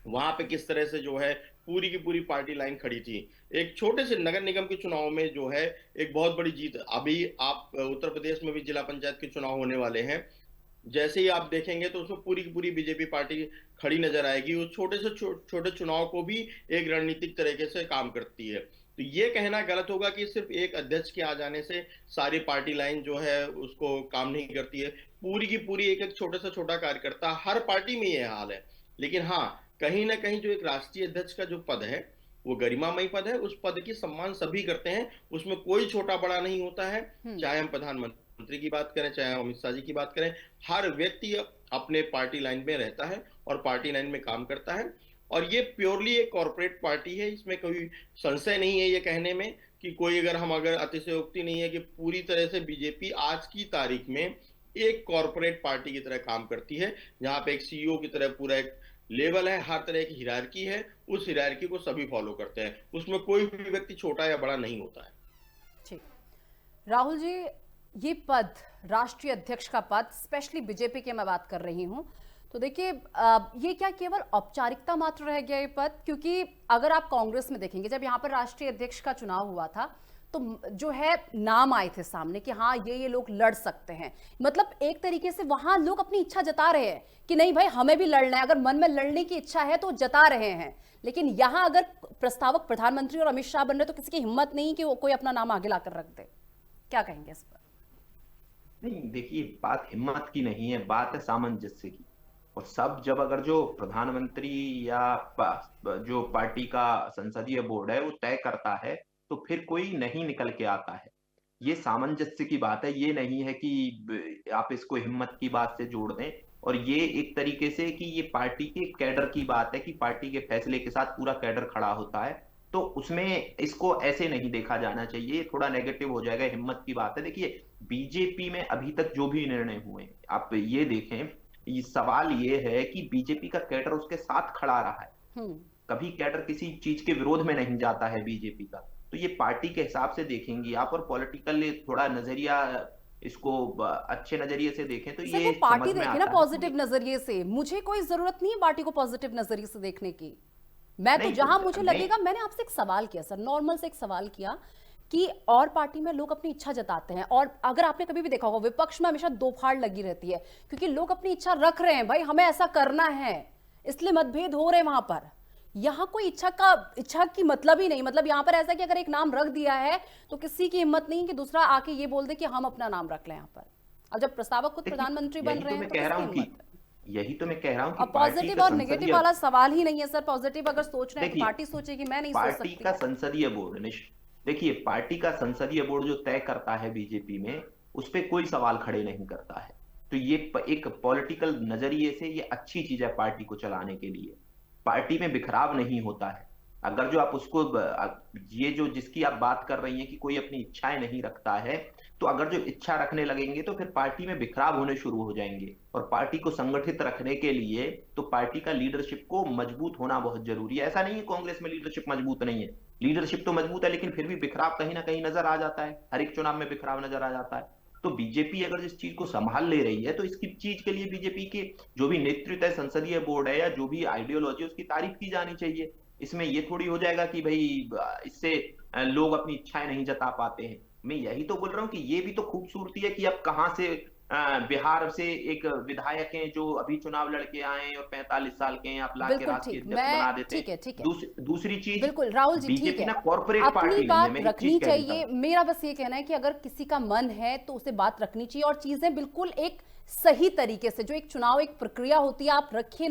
C: वहां पे किस तरह से जो है पूरी की पूरी पार्टी लाइन खड़ी थी। एक छोटे से नगर निगम के चुनाव में जो है एक बहुत बड़ी जीत। अभी आप उत्तर प्रदेश में भी जिला पंचायत के चुनाव होने वाले हैं, जैसे ही आप देखेंगे तो उसमें पूरी की पूरी बीजेपी पार्टी खड़ी नजर आएगी। उस छोटे से छोटे चुनाव को भी एक रणनीतिक तरीके से काम करती है। तो ये कहना गलत होगा कि सिर्फ एक अध्यक्ष के आ जाने से सारी पार्टी लाइन जो है उसको काम नहीं करती है। पूरी की पूरी एक छोटे से छोटा कार्यकर्ता, हर पार्टी में ये हाल है। लेकिन हाँ, कहीं ना कहीं जो एक राष्ट्रीय अध्यक्ष का जो पद है वो गरिमामयी पद है, उस पद की सम्मान सभी करते हैं, उसमें कोई छोटा बड़ा नहीं होता है। चाहे हम प्रधानमंत्री की बात करें, चाहे हम अमित शाह जी की बात करें, हर व्यक्ति अपने पार्टी लाइन में रहता है और पार्टी लाइन में काम करता है। और ये प्योरली एक कॉर्पोरेट पार्टी है, इसमें कोई संशय नहीं है ये कहने में कि कोई अगर अतिशयोक्ति नहीं है कि पूरी तरह से बीजेपी आज की तारीख में एक कॉर्पोरेट पार्टी की तरह काम करती है, जहां पे एक सीईओ की तरह पूरा एक लेवल है, हर तरह की हिरार्की है, उस हिरार्की को सभी फॉलो करते हैं, उसमें कोई भी व्यक्ति छोटा या बड़ा नहीं होता है।
A: ठीक, राहुल जी, ये पद, राष्ट्रीय अध्यक्ष का पद, स्पेशली बीजेपी की मैं बात कर रही हूं, तो देखिए ये क्या केवल औपचारिकता मात्र रह गया ये पद? क्योंकि अगर आप कांग्रेस में देखेंगे, जब यहाँ पर राष्ट्रीय अध्यक्ष का चुनाव हुआ था तो जो है नाम आए थे सामने कि हाँ ये लोग लड़ सकते हैं। मतलब एक तरीके से वहां लोग अपनी इच्छा जता रहे हैं कि नहीं भाई हमें भी लड़ना है, अगर मन में लड़ने की इच्छा है तो जता रहे हैं। लेकिन यहाँ अगर प्रस्तावक प्रधानमंत्री और अमित शाह बन रहे तो किसी की हिम्मत नहीं कि वो कोई अपना नाम आगे लाकर रख दे। क्या कहेंगे इस पर?
B: नहीं, देखिए, बात हिम्मत की नहीं है, बात है सामंजस्य की। और सब जब अगर जो प्रधानमंत्री या जो पार्टी का संसदीय बोर्ड है वो तय करता है तो फिर कोई नहीं निकल के आता है। ये सामंजस्य की बात है, ये नहीं है कि आप इसको हिम्मत की बात से जोड़ दें। और ये एक तरीके से कि ये पार्टी के कैडर की बात है कि पार्टी के फैसले के साथ पूरा कैडर खड़ा होता है, तो उसमें इसको ऐसे नहीं देखा जाना चाहिए, थोड़ा नेगेटिव हो जाएगा। हिम्मत की बात है। देखिए, बीजेपी में अभी तक जो भी निर्णय हुए आप ये देखें, ये सवाल ये है कि बीजेपी का कैडर उसके साथ खड़ा रहा है, कभी कैडर किसी चीज के विरोध में नहीं जाता है बीजेपी का। तो ये पार्टी के हिसाब से देखेंगी आप, और पॉलिटिकल थोड़ा नजरिया इसको अच्छे नजरिए से देखें तो ये
A: पार्टी देखे ना पॉजिटिव नजरिए से। मुझे कोई जरूरत नहीं है पार्टी को पॉजिटिव नजरिए से देखने की। मैं तो जहां मुझे लगेगा, मैंने आपसे एक सवाल किया सर, नॉर्मल से एक सवाल किया कि और पार्टी में लोग अपनी इच्छा जताते हैं, और अगर आपने कभी भी देखा होगा विपक्ष में हमेशा दो फाड़ लगी रहती है, क्योंकि लोग अपनी इच्छा रख रहे हैं, भाई हमें ऐसा करना है, इसलिए मतभेद हो रहे हैं वहां पर। यहाँ कोई इच्छा की मतलब ही नहीं। मतलब यहाँ पर ऐसा कि अगर एक नाम रख दिया है तो किसी की हिम्मत नहीं कि दूसरा आके ये बोल दे कि हम अपना नाम रख लें यहाँ पर। और जब प्रस्तावक खुद प्रधानमंत्री बन रहे हैं तो
B: यही तो मैं कह रहा हूँ कि
A: पॉजिटिव और नेगेटिव वाला सवाल ही नहीं है सर। पॉजिटिव अगर सोच रहे हैं तो पार्टी सोचेगी, मैं नहीं सोच सकती।
B: पार्टी का संसदीय बोर्ड, देखिए, पार्टी का संसदीय बोर्ड जो तय करता है बीजेपी में, उस पे कोई सवाल खड़े नहीं करता है। तो ये एक पॉलिटिकल नजरिए से ये अच्छी चीज है पार्टी को चलाने के लिए। पार्टी में बिखराव नहीं होता है। अगर जो आप उसको ये जो जिसकी आप बात कर रही हैं कि कोई अपनी इच्छाएं नहीं रखता है, तो अगर जो इच्छा रखने लगेंगे तो फिर पार्टी में बिखराव होने शुरू हो जाएंगे। और पार्टी को संगठित रखने के लिए तो पार्टी का लीडरशिप को मजबूत होना बहुत जरूरी है। ऐसा नहीं है कांग्रेस में लीडरशिप मजबूत नहीं है, लीडरशिप तो मजबूत है, लेकिन फिर भी बिखराव कहीं ना कहीं नजर आ जाता है। हर एक चुनाव में बिखराव नजर आ जाता है। तो बीजेपी अगर इस चीज को संभाल ले रही है, तो इसकी चीज के लिए बीजेपी के जो भी नेतृत्व है, संसदीय बोर्ड है, या जो भी आइडियोलॉजी है, उसकी तारीफ की जानी चाहिए। इसमें ये थोड़ी हो जाएगा कि भाई इससे लोग अपनी इच्छाएं नहीं जता पाते हैं। मैं यही तो बोल रहा हूँ कि ये भी तो खूबसूरती है कि अब कहाँ से बिहार से एक विधायक हैं जो अभी चुनाव लड़के आए हैं और 45 साल के हैं, आप ला के
A: बिल्कुल
B: राष्ट्रीय
A: ठीक,
B: अध्यक्ष बना
A: मैं
B: देते
A: ठीक है,
B: हैं।
A: ठीक है।
B: दूसरी चीज,
A: बिल्कुल राहुल जी, ठीक
B: बीजेपी
A: है,
B: ना कॉर्पोरेट
A: अपनी
B: पार्टी नहीं है।
A: बात
B: मैं एक
A: रखनी
B: चीज कह देता
A: चाहिए।
B: हूँ,
A: मेरा बस ये कहना है कि अगर किसी का मन है तो उसे बात रखनी चाहिए, और चीजें बिल्कुल एक सही तरीके से, जो एक चुनाव एक प्रक्रिया होती है, आप रखिए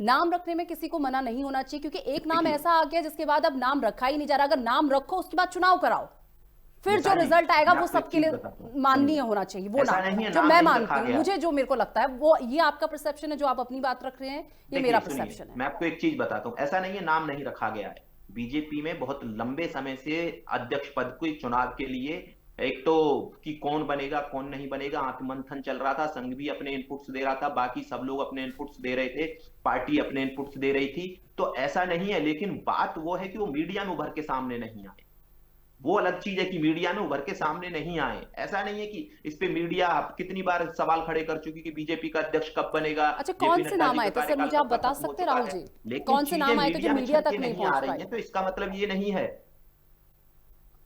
A: नाम रखने में किसी को मना नहीं होना चाहिए, क्योंकि एक नाम
B: देखिए
A: ऐसा आ गया जिसके बाद अब नाम रखा ही नहीं जा रहा। अगर नाम रखो उसके बाद चुनाव कराओ, फिर जो
B: निशा जी,
A: रिजल्ट आएगा
B: मैं
A: वो
B: आपको एक
A: सबके
B: चीज
A: लिए
B: बताता हूँ,
A: माननीय
B: सुनिए।
A: होना चाहिए। वो
B: ऐसा
A: नाम
B: नहीं है,
A: जो
B: नाम
A: मैं
B: नहीं
A: मानती
B: रखा
A: हूँ,
B: गया।
A: मुझे जो मेरे को लगता है वो, ये आपका परसेप्शन है जो आप अपनी बात रख रहे हैं, ये मेरा
B: देखिए सुनिए,
A: परसेप्शन है।
B: मैं आपको एक चीज बताता हूँ, ऐसा नहीं है नाम नहीं रखा गया है। बीजेपी में बहुत लंबे समय से अध्यक्ष पद के चुनाव के लिए, एक तो कि कौन बनेगा कौन नहीं बनेगा, आत्ममंथन चल रहा था। संघ भी अपने इनपुट्स दे रहा था, बाकी सब लोग अपने इनपुट्स दे रहे थे, पार्टी अपने इनपुट्स दे रही थी। तो ऐसा नहीं है, लेकिन बात वो है कि वो मीडिया में उभर के सामने नहीं आए। वो अलग चीज है कि मीडिया में उभर के सामने नहीं आए। ऐसा नहीं है कि इस पे मीडिया कितनी बार सवाल खड़े कर चुकी कि बीजेपी का अध्यक्ष कब बनेगा,
A: अच्छा,
B: जेपी
A: कौन से
B: नड्डा
A: नाम
B: जी
A: आए
B: का
A: थे सर,
B: कार्यकाल
A: मुझे आप
B: कब का
A: बता
B: खत्म हो
A: सकते हैं
B: चुका
A: राहुल
B: है।
A: जी?
B: लेकिन
A: कौन से
B: चीजें
A: नाम आए थे जो
B: मीडिया में
A: मीडिया
B: छन
A: तक
B: के
A: नहीं
B: नहीं आ
A: पहुंच
B: रही
A: पाए?
B: हैं, तो इसका मतलब ये नहीं है।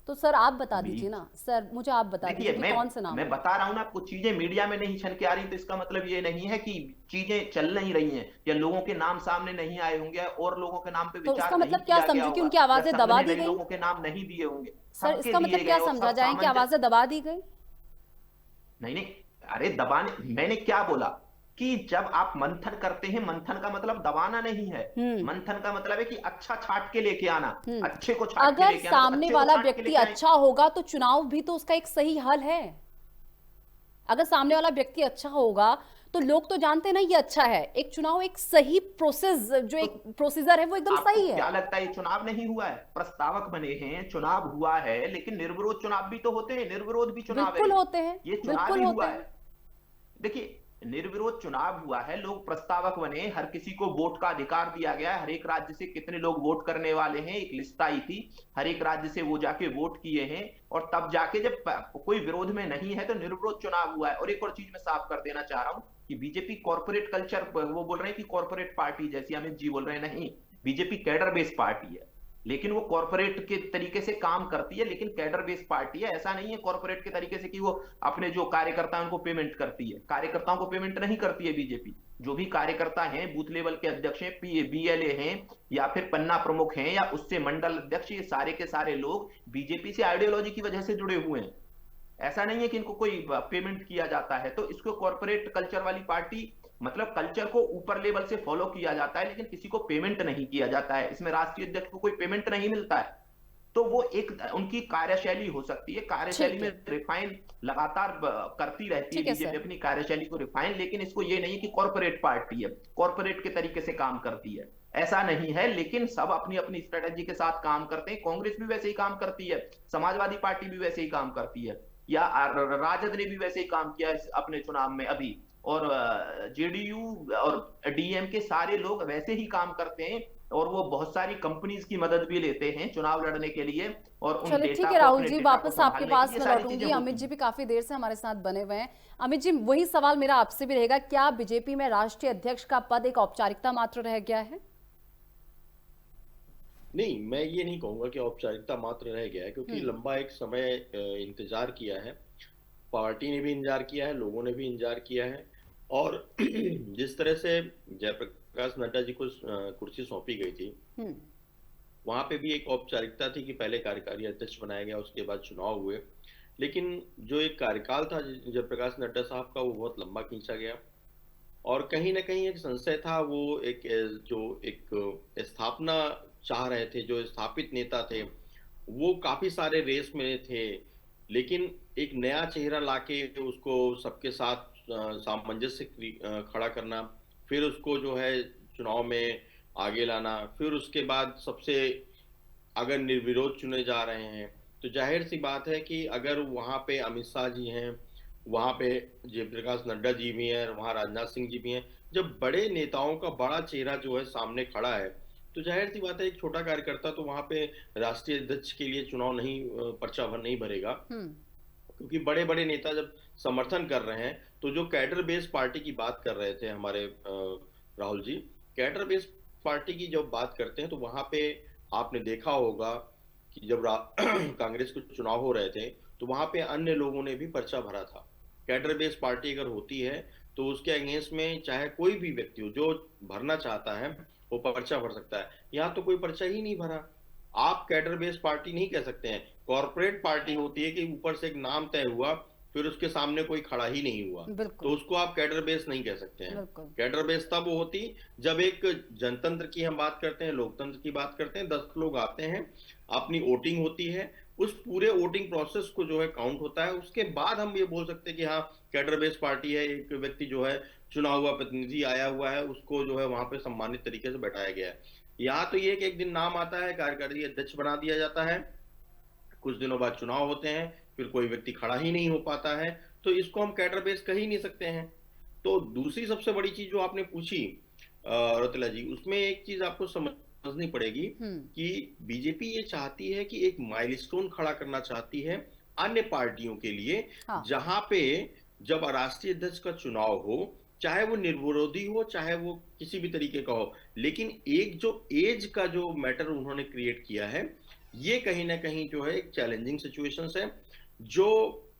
A: तो सर आप बता
B: मी-
A: दीजिए ना, सर मुझे आप बता
B: देखिए,
A: दीजिए कि कौन से नाम
B: मैं
A: आए?
B: बता रहा हूं ना आपको, चीजें मीडिया में नहीं छन के आ रही, तो इसका मतलब ये नहीं है कि चीजें चल नहीं रही हैं, या लोगों के नाम सामने नहीं आए होंगे, और लोगों के नाम पे
A: तो
B: विचार
A: इसका
B: नहीं
A: मतलब क्या
B: किया गया
A: समझू कि
B: होगा,
A: उनकी
B: या
A: आवाजें
B: संघ
A: दबा
B: ने
A: दी
B: नए
A: गई?
B: लोगों के नाम नहीं दिए होंगे।
A: सर
B: सबके
A: इसका
B: दिए
A: मतलब
B: गए
A: क्या
B: और
A: समझा
B: सब
A: जाए कि
B: सामंजस्य।
A: आवाजें दबा दी गई?
B: नहीं नहीं, अरे दबाने, मैंने क्या बोला कि जब आप मंथन करते हैं, मंथन का मतलब दबाना नहीं है।
A: हम्म।
B: मंथन का मतलब है कि अच्छा छाट के लेके आना,
A: हम्म।
B: अच्छे को छाट के
A: अगर
B: लेके आना, तो
A: सामने
B: अच्छे को
A: वाला
B: छाट के
A: व्यक्ति
B: लेके आए।
A: अच्छा होगा तो चुनाव भी तो उसका एक सही हल है। अगर सामने वाला व्यक्ति अच्छा होगा तो लोग तो जानते हैं ना ये अच्छा है। एक चुनाव एक सही प्रोसेस, जो
B: तो
A: एक प्रोसीजर है वो एकदम
B: आपको
A: सही है।
B: क्या लगता है ये चुनाव नहीं हुआ है? प्रस्तावक बने हैं, चुनाव हुआ है, लेकिन निर्विरोध चुनाव भी तो होते हैं, निर्विरोध भी चुनाव है।
A: बिल्कुल होते हैं,
B: ये चुनाव
A: बिल्कुल
B: ही
A: होते
B: हुआ
A: हैं।
B: है। देखिए, निर्विरोध चुनाव हुआ है, लोग प्रस्तावक बने, हर किसी को वोट का अधिकार दिया गया है। हर एक राज्य से कितने लोग वोट करने वाले हैं, एक लिस्ट आई थी, हर एक राज्य से वो जाके वोट किए हैं, और तब जाके जब कोई विरोध में नहीं है तो निर्विरोध चुनाव हुआ है। और एक और चीज मैं साफ कर देना चाह रहा हूं कि बीजेपी कॉर्पोरेट कल्चर, वो बोल रहे हैं कि कॉर्पोरेट पार्टी, जैसी अमित जी बोल रहे हैं, नहीं, बीजेपी कैडर बेस्ड पार्टी है, लेकिन वो कॉर्पोरेट के तरीके से काम करती है, लेकिन कैडर बेस्ड पार्टी है। ऐसा नहीं है कॉर्पोरेट के तरीके से कि वो अपने जो कार्यकर्ता हैं उनको पेमेंट करती है। कार्यकर्ताओं को पेमेंट नहीं करती है बीजेपी। जो भी कार्यकर्ता हैं, बूथ लेवल के अध्यक्ष हैं, बीएलए हैं, या फिर पन्ना प्रमुख हैं, या उससे मंडल अध्यक्ष, ये सारे के सारे लोग बीजेपी से आइडियोलॉजी की वजह से जुड़े हुए हैं। ऐसा नहीं है कि इनको कोई पेमेंट किया जाता है। तो इसको कॉर्पोरेट कल्चर वाली पार्टी, मतलब कल्चर को ऊपर लेवल से फॉलो किया जाता है, लेकिन किसी को पेमेंट नहीं किया जाता है। इसमें राष्ट्रीय अध्यक्ष को कोई पेमेंट नहीं मिलता है। तो वो एक उनकी कार्यशैली हो सकती है, कार्यशैली
A: ठीक
B: में
A: है,
B: रिफाइन लगातार करती रहती है
A: ठीक है
B: बीजेपी
A: सर।
B: अपनी कार्यशैली को रिफाइन, लेकिन इसको ये नहीं है कि कॉर्पोरेट पार्टी है, कॉर्पोरेट के तरीके से काम करती है, ऐसा नहीं है। लेकिन सब अपनी अपनी स्ट्रेटेजी के साथ काम करते हैं। कांग्रेस भी वैसे ही काम करती है, समाजवादी पार्टी भी वैसे ही काम करती है, या राजद ने भी वैसे ही काम किया अपने चुनाव में अभी, और जेडीयू और डीएम के सारे लोग वैसे ही काम करते हैं, और वो बहुत सारी कंपनीज की मदद भी लेते हैं चुनाव लड़ने के लिए, और उन
A: चलिए ठीक
B: डेटा
A: है
B: को,
A: राहुल
B: अपने
A: जी,
B: डेटा को
A: वापस आपके
B: संभालने के
A: पास
B: लिए
A: मैं
B: सारी
A: लौटूंगी।
B: चीजें
A: अमित
B: होती
A: जी
B: हैं।
A: भी काफी देर से हमारे साथ बने हुए हैं। अमित जी, वही सवाल मेरा आपसे भी रहेगा, क्या बीजेपी में राष्ट्रीय अध्यक्ष का पद एक औपचारिकता मात्र रह गया है?
C: नहीं, मैं ये नहीं कहूंगा कि औपचारिकता मात्र रह गया है, क्योंकि लंबा एक समय इंतजार किया है। पार्टी ने भी इंतजार किया है, लोगों ने भी इंतजार किया है, और जिस तरह से जयप्रकाश नड्डा जी को कुर्सी सौंपी गई थी, वहां पे भी एक औपचारिकता थी कि पहले कार्यकारी अध्यक्ष बनाया गया, उसके बाद चुनाव हुए। लेकिन जो एक कार्यकाल था जयप्रकाश नड्डा साहब का, वो बहुत लंबा खींचा गया, और कहीं ना कहीं एक संशय था। वो एक जो एक स्थापना चाह रहे थे, जो स्थापित नेता थे, वो काफी सारे रेस में थे, लेकिन एक नया चेहरा लाके उसको सबके साथ सामंजस्य खड़ा करना, फिर उसको जो है चुनाव में आगे लाना, फिर उसके बाद सबसे अगर निर्विरोध चुने जा रहे हैं, तो जाहिर सी बात है कि अगर वहां पे अमित शाह जी हैं, वहां पे जयप्रकाश नड्डा जी भी हैं, वहां राजनाथ सिंह जी भी हैं, जब बड़े नेताओं का बड़ा चेहरा जो है सामने खड़ा है, तो जाहिर सी बात है एक छोटा कार्यकर्ता तो वहां पे राष्ट्रीय अध्यक्ष के लिए चुनाव नहीं पर्चा भर नहीं भरेगा,
A: हम्म।
C: क्योंकि बड़े बड़े नेता जब समर्थन कर रहे हैं, तो जो कैडर बेस्ड पार्टी की बात कर रहे थे हमारे Rahul ji, cadre based party की जब बात करते हैं तो वहां पे आपने देखा होगा कि जब कांग्रेस के चुनाव हो रहे थे, तो वहां पे अन्य लोगों ने भी पर्चा भरा था। कैडर बेस्ड पार्टी अगर होती है तो उसके अगेंस्ट में चाहे कोई भी व्यक्ति हो जो भरना चाहता है वो पर्चा भर सकता है। यहाँ तो कोई पर्चा ही नहीं भरा। आप कैडर बेस्ड पार्टी नहीं कह सकते हैं, कॉर्पोरेट पार्टी होती है कि ऊपर से एक नाम तय हुआ, फिर उसके सामने कोई खड़ा ही नहीं हुआ, तो
A: बिल्कुल
C: उसको आप कैडर बेस नहीं कह सकते हैं।
A: बिल्कुल।
C: कैडर बेस तब होती जब एक जनतंत्र की हम बात करते हैं, लोकतंत्र की बात करते हैं, 10 लोग आते हैं, अपनी वोटिंग होती है, उस पूरे वोटिंग प्रोसेस को जो है काउंट होता है, उसके बाद हम ये बोल सकते हैं कि हाँ कैडर बेस पार्टी है, एक व्यक्ति जो है चुना हुआ प्रतिनिधि आया हुआ है, उसको जो है वहां पे सम्मानित तरीके से बैठाया गया है। यहाँ तो ये कि एक दिन नाम आता है, कार्यकारी अध्यक्ष बना दिया जाता है, कुछ दिनों बाद चुनाव होते हैं, फिर कोई व्यक्ति खड़ा ही नहीं हो पाता है, तो इसको हम कैडर बेस कह ही नहीं सकते हैं। तो दूसरी सबसे बड़ी चीज जो आपने पूछी रतिला जी, उसमें एक चीज आपको समझनी पड़ेगी
A: हम्म।
C: कि बीजेपी ये चाहती है कि एक माइलस्टोन खड़ा करना चाहती है अन्य पार्टियों के लिए,
A: हाँ।
C: जहां पे जब राष्ट्रीय अध्यक्ष का चुनाव हो, चाहे वो निर्विरोधी हो चाहे वो किसी भी तरीके का हो, लेकिन एक जो एज का जो मैटर उन्होंने क्रिएट किया है, ये कहीं ना कहीं जो है एक चैलेंजिंग सिचुएशंस है, जो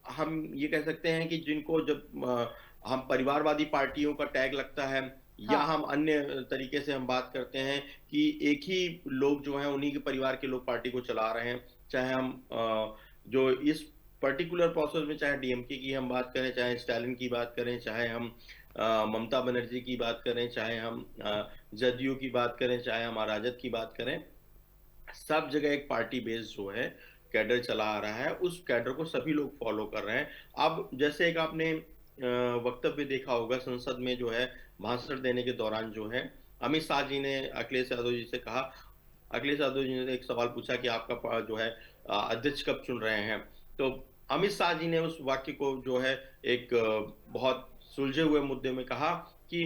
C: हम ये कह सकते हैं कि जिनको जब हम परिवारवादी पार्टियों का टैग लगता है, या
A: हाँ।
C: हम अन्य तरीके से हम बात करते हैं कि एक ही लोग जो हैं उन्हीं के परिवार के लोग पार्टी को चला रहे हैं, चाहे हम जो इस पर्टिकुलर प्रोसेस में चाहे डीएमके की हम बात करें, चाहे स्टालिन की बात करें, चाहे हम ममता बनर्जी की बात करें, चाहे हम जदयू की बात करें, चाहे हम राजद की बात करें, सब जगह एक पार्टी बेस्ड जो है कैडर चला आ रहा है, उस कैडर को सभी लोग फॉलो कर रहे हैं। अब जैसे एक आपने वक्तव्य देखा होगा संसद में जो है भाषण देने के दौरान जो है अमित शाह जी ने अखिलेश यादव जी से कहा, अखिलेश यादव जी ने एक सवाल पूछा कि आपका जो है अध्यक्ष कब चुन रहे हैं, तो अमित शाह जी ने उस वाक्य को जो है एक बहुत सुलझे हुए मुद्दे में कहा कि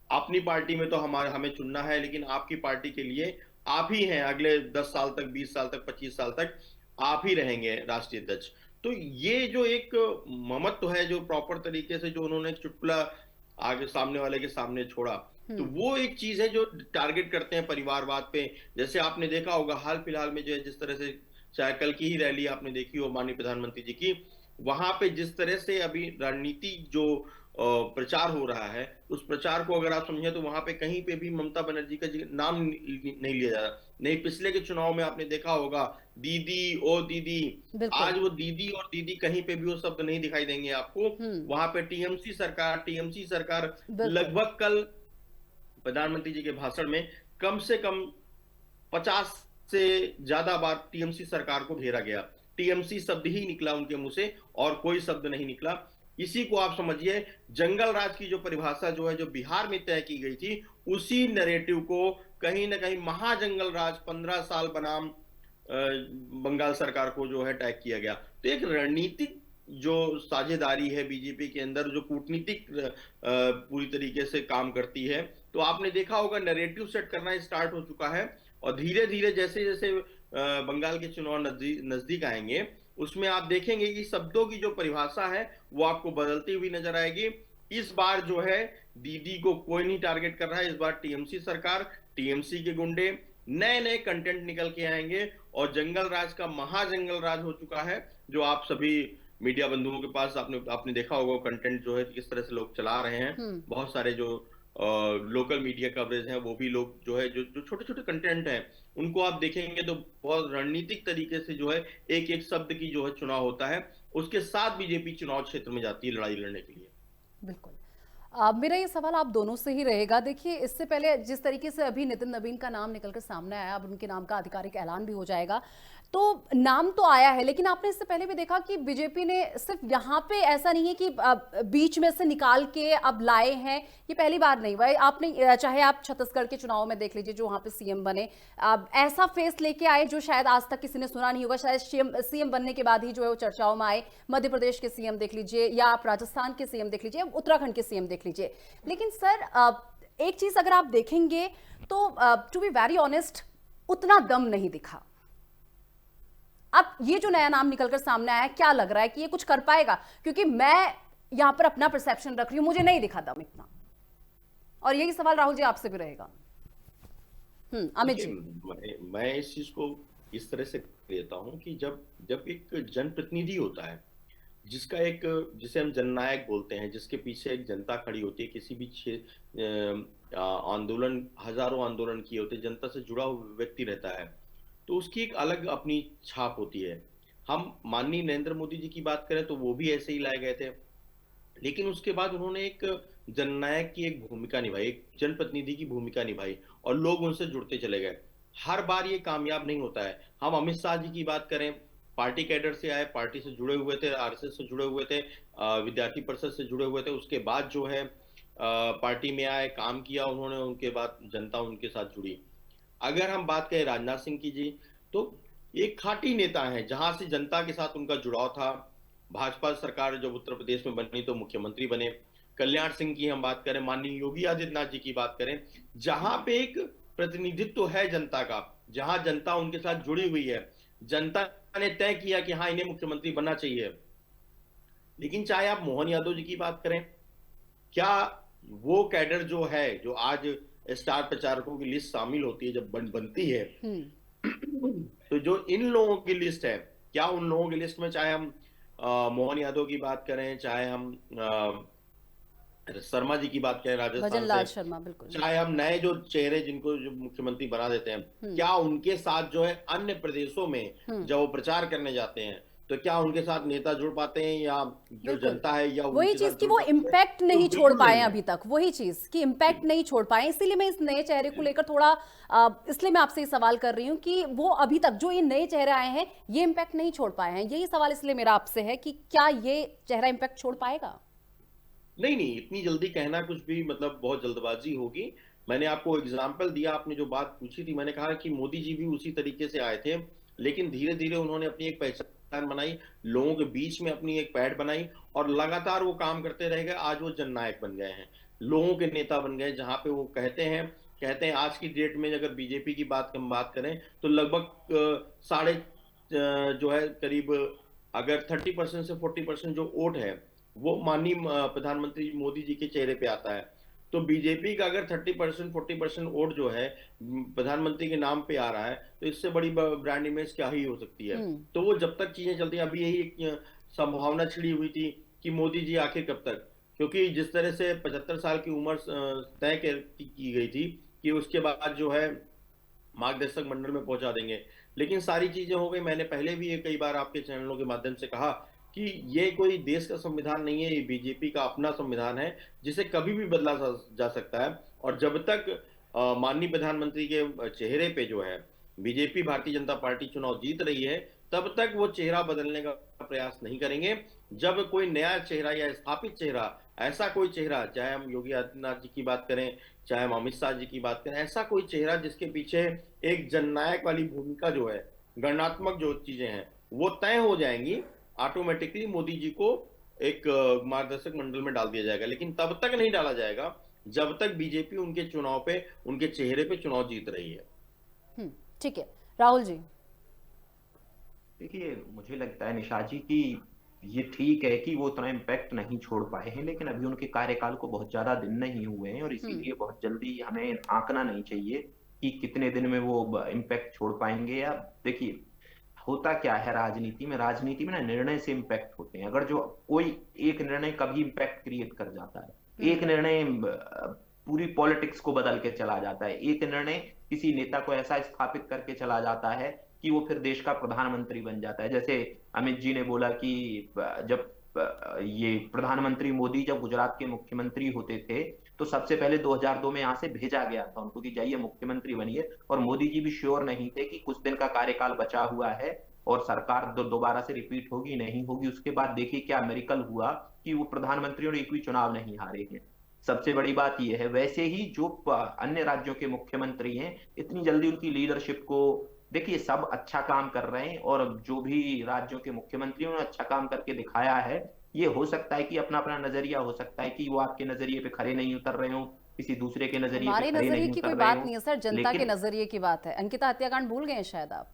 C: अपनी पार्टी में तो हमें चुनना है, लेकिन आपकी पार्टी के लिए आप ही हैं, अगले 10 साल तक, 20 साल तक, 25 साल तक आप ही रहेंगे राष्ट्रीय अध्यक्ष। तो ये जो एक ममत्व है, जो प्रॉपर तरीके से जो उन्होंने चुटकुला आगे सामने वाले के सामने छोड़ा, तो वो एक चीज है जो टारगेट करते हैं परिवारवाद पे। जैसे आपने देखा होगा हाल फिलहाल में जो है, जिस तरह से चाहे कल की ही रैली आपने देखी हो माननीय प्रधानमंत्री जी की, वहां पे जिस तरह से अभी रणनीति जो प्रचार हो रहा है, उस प्रचार को अगर आप समझें तो वहां पे कहीं पे भी ममता बनर्जी का नाम नहीं लिया जा रहा। नहीं, पिछले के चुनाव में आपने देखा होगा दीदी ओ दीदी, आज वो दीदी और दीदी कहीं पे भी वो शब्द नहीं दिखाई देंगे आपको। वहां पे टीएमसी सरकार लगभग कल प्रधानमंत्री जी के भाषण में कम से कम 50 से ज्यादा बार टीएमसी सरकार को घेरा गया, टीएमसी शब्द ही निकला उनके मुंह से और कोई शब्द नहीं निकला। इसी को आप समझिए, जंगल राज की जो परिभाषा जो है, जो बिहार में तय की गई थी, उसी नैरेटिव को कहीं ना कहीं महाजंगल राज 15 साल बनाम बंगाल सरकार को जो है टैग किया गया। तो एक रणनीतिक जो साझेदारी है बीजेपी के अंदर, जो कूटनीतिक पूरी तरीके से काम करती है, तो आपने देखा होगा नैरेटिव सेट करना स्टार्ट हो चुका है, और धीरे धीरे जैसे जैसे बंगाल के चुनाव नजदीक आएंगे, उसमें आप देखेंगे कि शब्दों की जो परिभाषा है वो आपको बदलती हुई नजर आएगी। इस बार जो है दीदी को कोई नहीं टारगेट कर रहा है, इस बार टीएमसी सरकार, टीएमसी के गुंडे नए नए कंटेंट निकल के आएंगे, और जंगल राज का महाजंगल राज हो चुका है, जो आप सभी मीडिया बंधुओं के पास आपने देखा होगा कंटेंट जो है किस तरह से लोग चला रहे हैं। बहुत सारे जो लोकल मीडिया कवरेज है, वो भी लोग जो है जो छोटे छोटे कंटेंट है, उनको आप देखेंगे तो बहुत रणनीतिक तरीके से जो है एक एक शब्द की जो है चुनाव होता है, उसके साथ बीजेपी चुनाव क्षेत्र में जाती है लड़ाई लड़ने के लिए।
A: बिल्कुल। मेरा ये सवाल आप दोनों से ही रहेगा। देखिए, इससे पहले जिस तरीके से अभी नितिन नवीन का नाम निकलकर सामने आया, अब उनके नाम का आधिकारिक ऐलान भी हो जाएगा, तो नाम तो आया है, लेकिन आपने इससे पहले भी देखा कि बीजेपी ने सिर्फ यहाँ पे ऐसा नहीं है कि बीच में से निकाल के अब लाए हैं, ये पहली बार नहीं हुआ है। आपने चाहे आप छत्तीसगढ़ के चुनाव में देख लीजिए, जो वहाँ पे सीएम बने, ऐसा फेस लेके आए जो शायद आज तक किसी ने सुना नहीं होगा, शायद सीएम बनने के बाद ही जो है वो चर्चाओं में आए। मध्य प्रदेश के सीएम देख लीजिए, या आप राजस्थान के सीएम देख लीजिए, उत्तराखंड के सीएम देख लीजिए। लेकिन सर, एक चीज अगर आप देखेंगे तो टू बी वेरी ऑनेस्ट, उतना दम नहीं दिखा। अब ये जो नया नाम निकलकर सामने आया, क्या लग रहा है कि ये कुछ कर पाएगा? क्योंकि मैं यहां पर अपना परसेप्शन रख रही हूं, मुझे नहीं दिखा दम इतना। और यही सवाल राहुल जी आपसे भी रहेगा। अमित जी।
C: मैं इस चीज को इस तरह से लेता हूं कि जब एक जनप्रतिनिधि होता है, जिसका एक, जिसे हम जननायक बोलते हैं, जिसके पीछे एक जनता खड़ी होती है, किसी भी आंदोलन, हजारों आंदोलन किए होते, जनता से जुड़ा हुआ व्यक्ति रहता है, तो उसकी एक अलग अपनी छाप होती है। हम माननीय नरेंद्र मोदी जी की बात करें तो वो भी ऐसे ही लाए गए थे, लेकिन उसके बाद उन्होंने एक जननायक की एक भूमिका निभाई, एक जनप्रतिनिधि की भूमिका निभाई, और लोग उनसे जुड़ते चले गए। हर बार ये कामयाब नहीं होता है। हम अमित शाह जी की बात करें, पार्टी कैडर से आए, पार्टी से जुड़े हुए थे, आरएसएस से जुड़े हुए थे, विद्यार्थी परिषद से जुड़े हुए थे, उसके बाद जो है पार्टी में आए, काम किया उन्होंने, उनके बाद जनता उनके साथ जुड़ी। अगर हम बात करें राजनाथ सिंह की जी, तो एक खाटी नेता है, जहां से जनता के साथ उनका जुड़ाव था। भाजपा सरकार जब उत्तर प्रदेश में बनी तो मुख्यमंत्री बने। कल्याण सिंह की हम बात करें, माननीय योगी आदित्यनाथ जी की बात करें, जहां पे एक प्रतिनिधित्व है जनता का, जहां जनता उनके साथ जुड़ी हुई है, जनता ने तय किया कि हाँ, इन्हें मुख्यमंत्री बनना चाहिए। लेकिन चाहे आप मोहन यादव जी की बात करें, क्या वो कैडर जो है, जो आज स्टार प्रचारकों की लिस्ट शामिल होती है, जब बनती है, तो जो इन लोगों की लिस्ट है, क्या उन लोगों की लिस्ट में, चाहे हम मोहन यादव की बात करें, चाहे हम शर्मा जी की बात करें राजस्थान से,
A: शर्मा, बिल्कुल,
C: चाहे हम नए जो चेहरे जिनको जो मुख्यमंत्री बना देते हैं, क्या उनके साथ जो है अन्य प्रदेशों में जब वो प्रचार करने जाते हैं, तो क्या उनके साथ नेता जुड़ पाते हैं, या जो जनता है, या
A: वही चीज कि वो इम्पैक्ट नहीं छोड़ पाए अभी तक, वही चीज कि इम्पैक्ट नहीं छोड़ पाए। इसीलिए मैं इस नए चेहरे को लेकर थोड़ा इसलिए मैं आपसे ये सवाल कर रही हूँ कि वो अभी तक जो ये नए चेहरे आए हैं, ये इम्पैक्ट नहीं छोड़ पाए हैं। यही सवाल इसलिए मेरा आपसे है कि क्या ये चेहरा इम्पैक्ट छोड़ पाएगा?
C: नहीं, इतनी जल्दी कहना कुछ भी, मतलब बहुत जल्दबाजी होगी। मैंने आपको एग्जाम्पल दिया, आपने जो बात पूछी थी, मैंने कहा कि मोदी जी भी उसी तरीके से आए थे, लेकिन धीरे धीरे उन्होंने अपनी एक पहचान बनाई, लोगों के बीच में अपनी एक पैठ बनाई, और लगातार वो काम करते रह गए। आज वो जननायक बन गए हैं, लोगों के नेता बन गए, जहां पे वो कहते हैं आज की डेट में अगर बीजेपी की हम बात करें तो लगभग साढ़े जो है करीब, अगर 30% से 40% जो वोट है वो माननीय प्रधानमंत्री मोदी जी के चेहरे पे आता है। तो बीजेपी का अगर 30% 40% वोट जो है प्रधानमंत्री के नाम पे आ रहा है, तो इससे बड़ी ब्रांड इमेज क्या ही हो सकती है। तो वो जब तक चीजें चलती हैं, अभी यही एक संभावना छिड़ी हुई थी कि मोदी जी आखिर कब तक, क्योंकि जिस तरह से 75 साल की उम्र तय की गई थी कि उसके बाद जो है मार्गदर्शक मंडल में पहुंचा देंगे, लेकिन सारी चीजें हो गई। मैंने पहले भी ये कई बार आपके चैनलों के माध्यम से कहा कि ये कोई देश का संविधान नहीं है, ये बीजेपी का अपना संविधान है, जिसे कभी भी बदला जा सकता है। और जब तक माननीय प्रधानमंत्री के चेहरे पे जो है बीजेपी भारतीय जनता पार्टी चुनाव जीत रही है, तब तक वो चेहरा बदलने का प्रयास नहीं करेंगे। जब कोई नया चेहरा या स्थापित चेहरा, ऐसा कोई चेहरा, चाहे हम योगी आदित्यनाथ जी की बात करें, चाहे हम अमित शाह जी की बात करें, ऐसा कोई चेहरा जिसके पीछे एक जननायक वाली भूमिका जो है, गणनात्मक जो चीजें हैं वो तय हो जाएंगी, ऑटोमेटिकली मोदी जी को एक मार्गदर्शक मंडल में डाल दिया जाएगा। लेकिन तब तक नहीं डाला जाएगा जब तक बीजेपी उनके चुनाव पे, उनके चेहरे पे चुनाव जीत रही है।
A: ठीक है, राहुल जी।
B: देखिए, मुझे लगता है निशा जी कि ये ठीक है कि वो उतना इम्पैक्ट नहीं छोड़ पाए हैं, लेकिन अभी उनके कार्यकाल को बहुत ज्यादा दिन नहीं हुए हैं, और इसीलिए बहुत जल्दी हमें आंकना नहीं चाहिए कि कितने दिन में वो इम्पैक्ट छोड़ पाएंगे। या देखिए, होता क्या है राजनीति में ना निर्णय से इम्पैक्ट होते हैं। अगर जो कोई एक निर्णय कभी इम्पैक्ट क्रिएट कर जाता है, एक निर्णय पूरी पॉलिटिक्स को बदल के चला जाता है, एक निर्णय किसी नेता को ऐसा स्थापित करके चला जाता है कि वो फिर देश का प्रधानमंत्री बन जाता है। जैसे अमित जी ने बोला कि जब ये प्रधानमंत्री मोदी जब गुजरात के मुख्यमंत्री होते थे तो सबसे पहले 2002 में यहाँ से भेजा गया था उनको कि जाइए मुख्यमंत्री बनिए, और मोदी जी भी श्योर नहीं थे कि कुछ दिन का कार्यकाल बचा हुआ है और सरकार दोबारा से रिपीट होगी नहीं होगी। उसके बाद देखिए क्या मेरिकल हुआ कि वो प्रधानमंत्री और एक भी चुनाव नहीं हारे हैं। सबसे बड़ी बात यह है। वैसे ही जो अन्य राज्यों के मुख्यमंत्री हैं, इतनी जल्दी उनकी लीडरशिप को देखिए, सब अच्छा काम कर रहे हैं और जो भी राज्यों के मुख्यमंत्री ने अच्छा काम करके दिखाया है, ये हो सकता है कि अपना अपना नजरिया हो सकता है कि वो आपके नजरिए पे खरे नहीं उतर रहे हो, किसी दूसरे के नजरिए पे
A: हमारे
B: खरे
A: नजरिए
B: नहीं
A: की
B: उतर
A: कोई
B: रहे
A: बात
B: हो।
A: नहीं है सर, जनता के
B: लेकिन
A: नजरिए की बात है। अंकिता हत्याकांड भूल गए हैं शायद आप।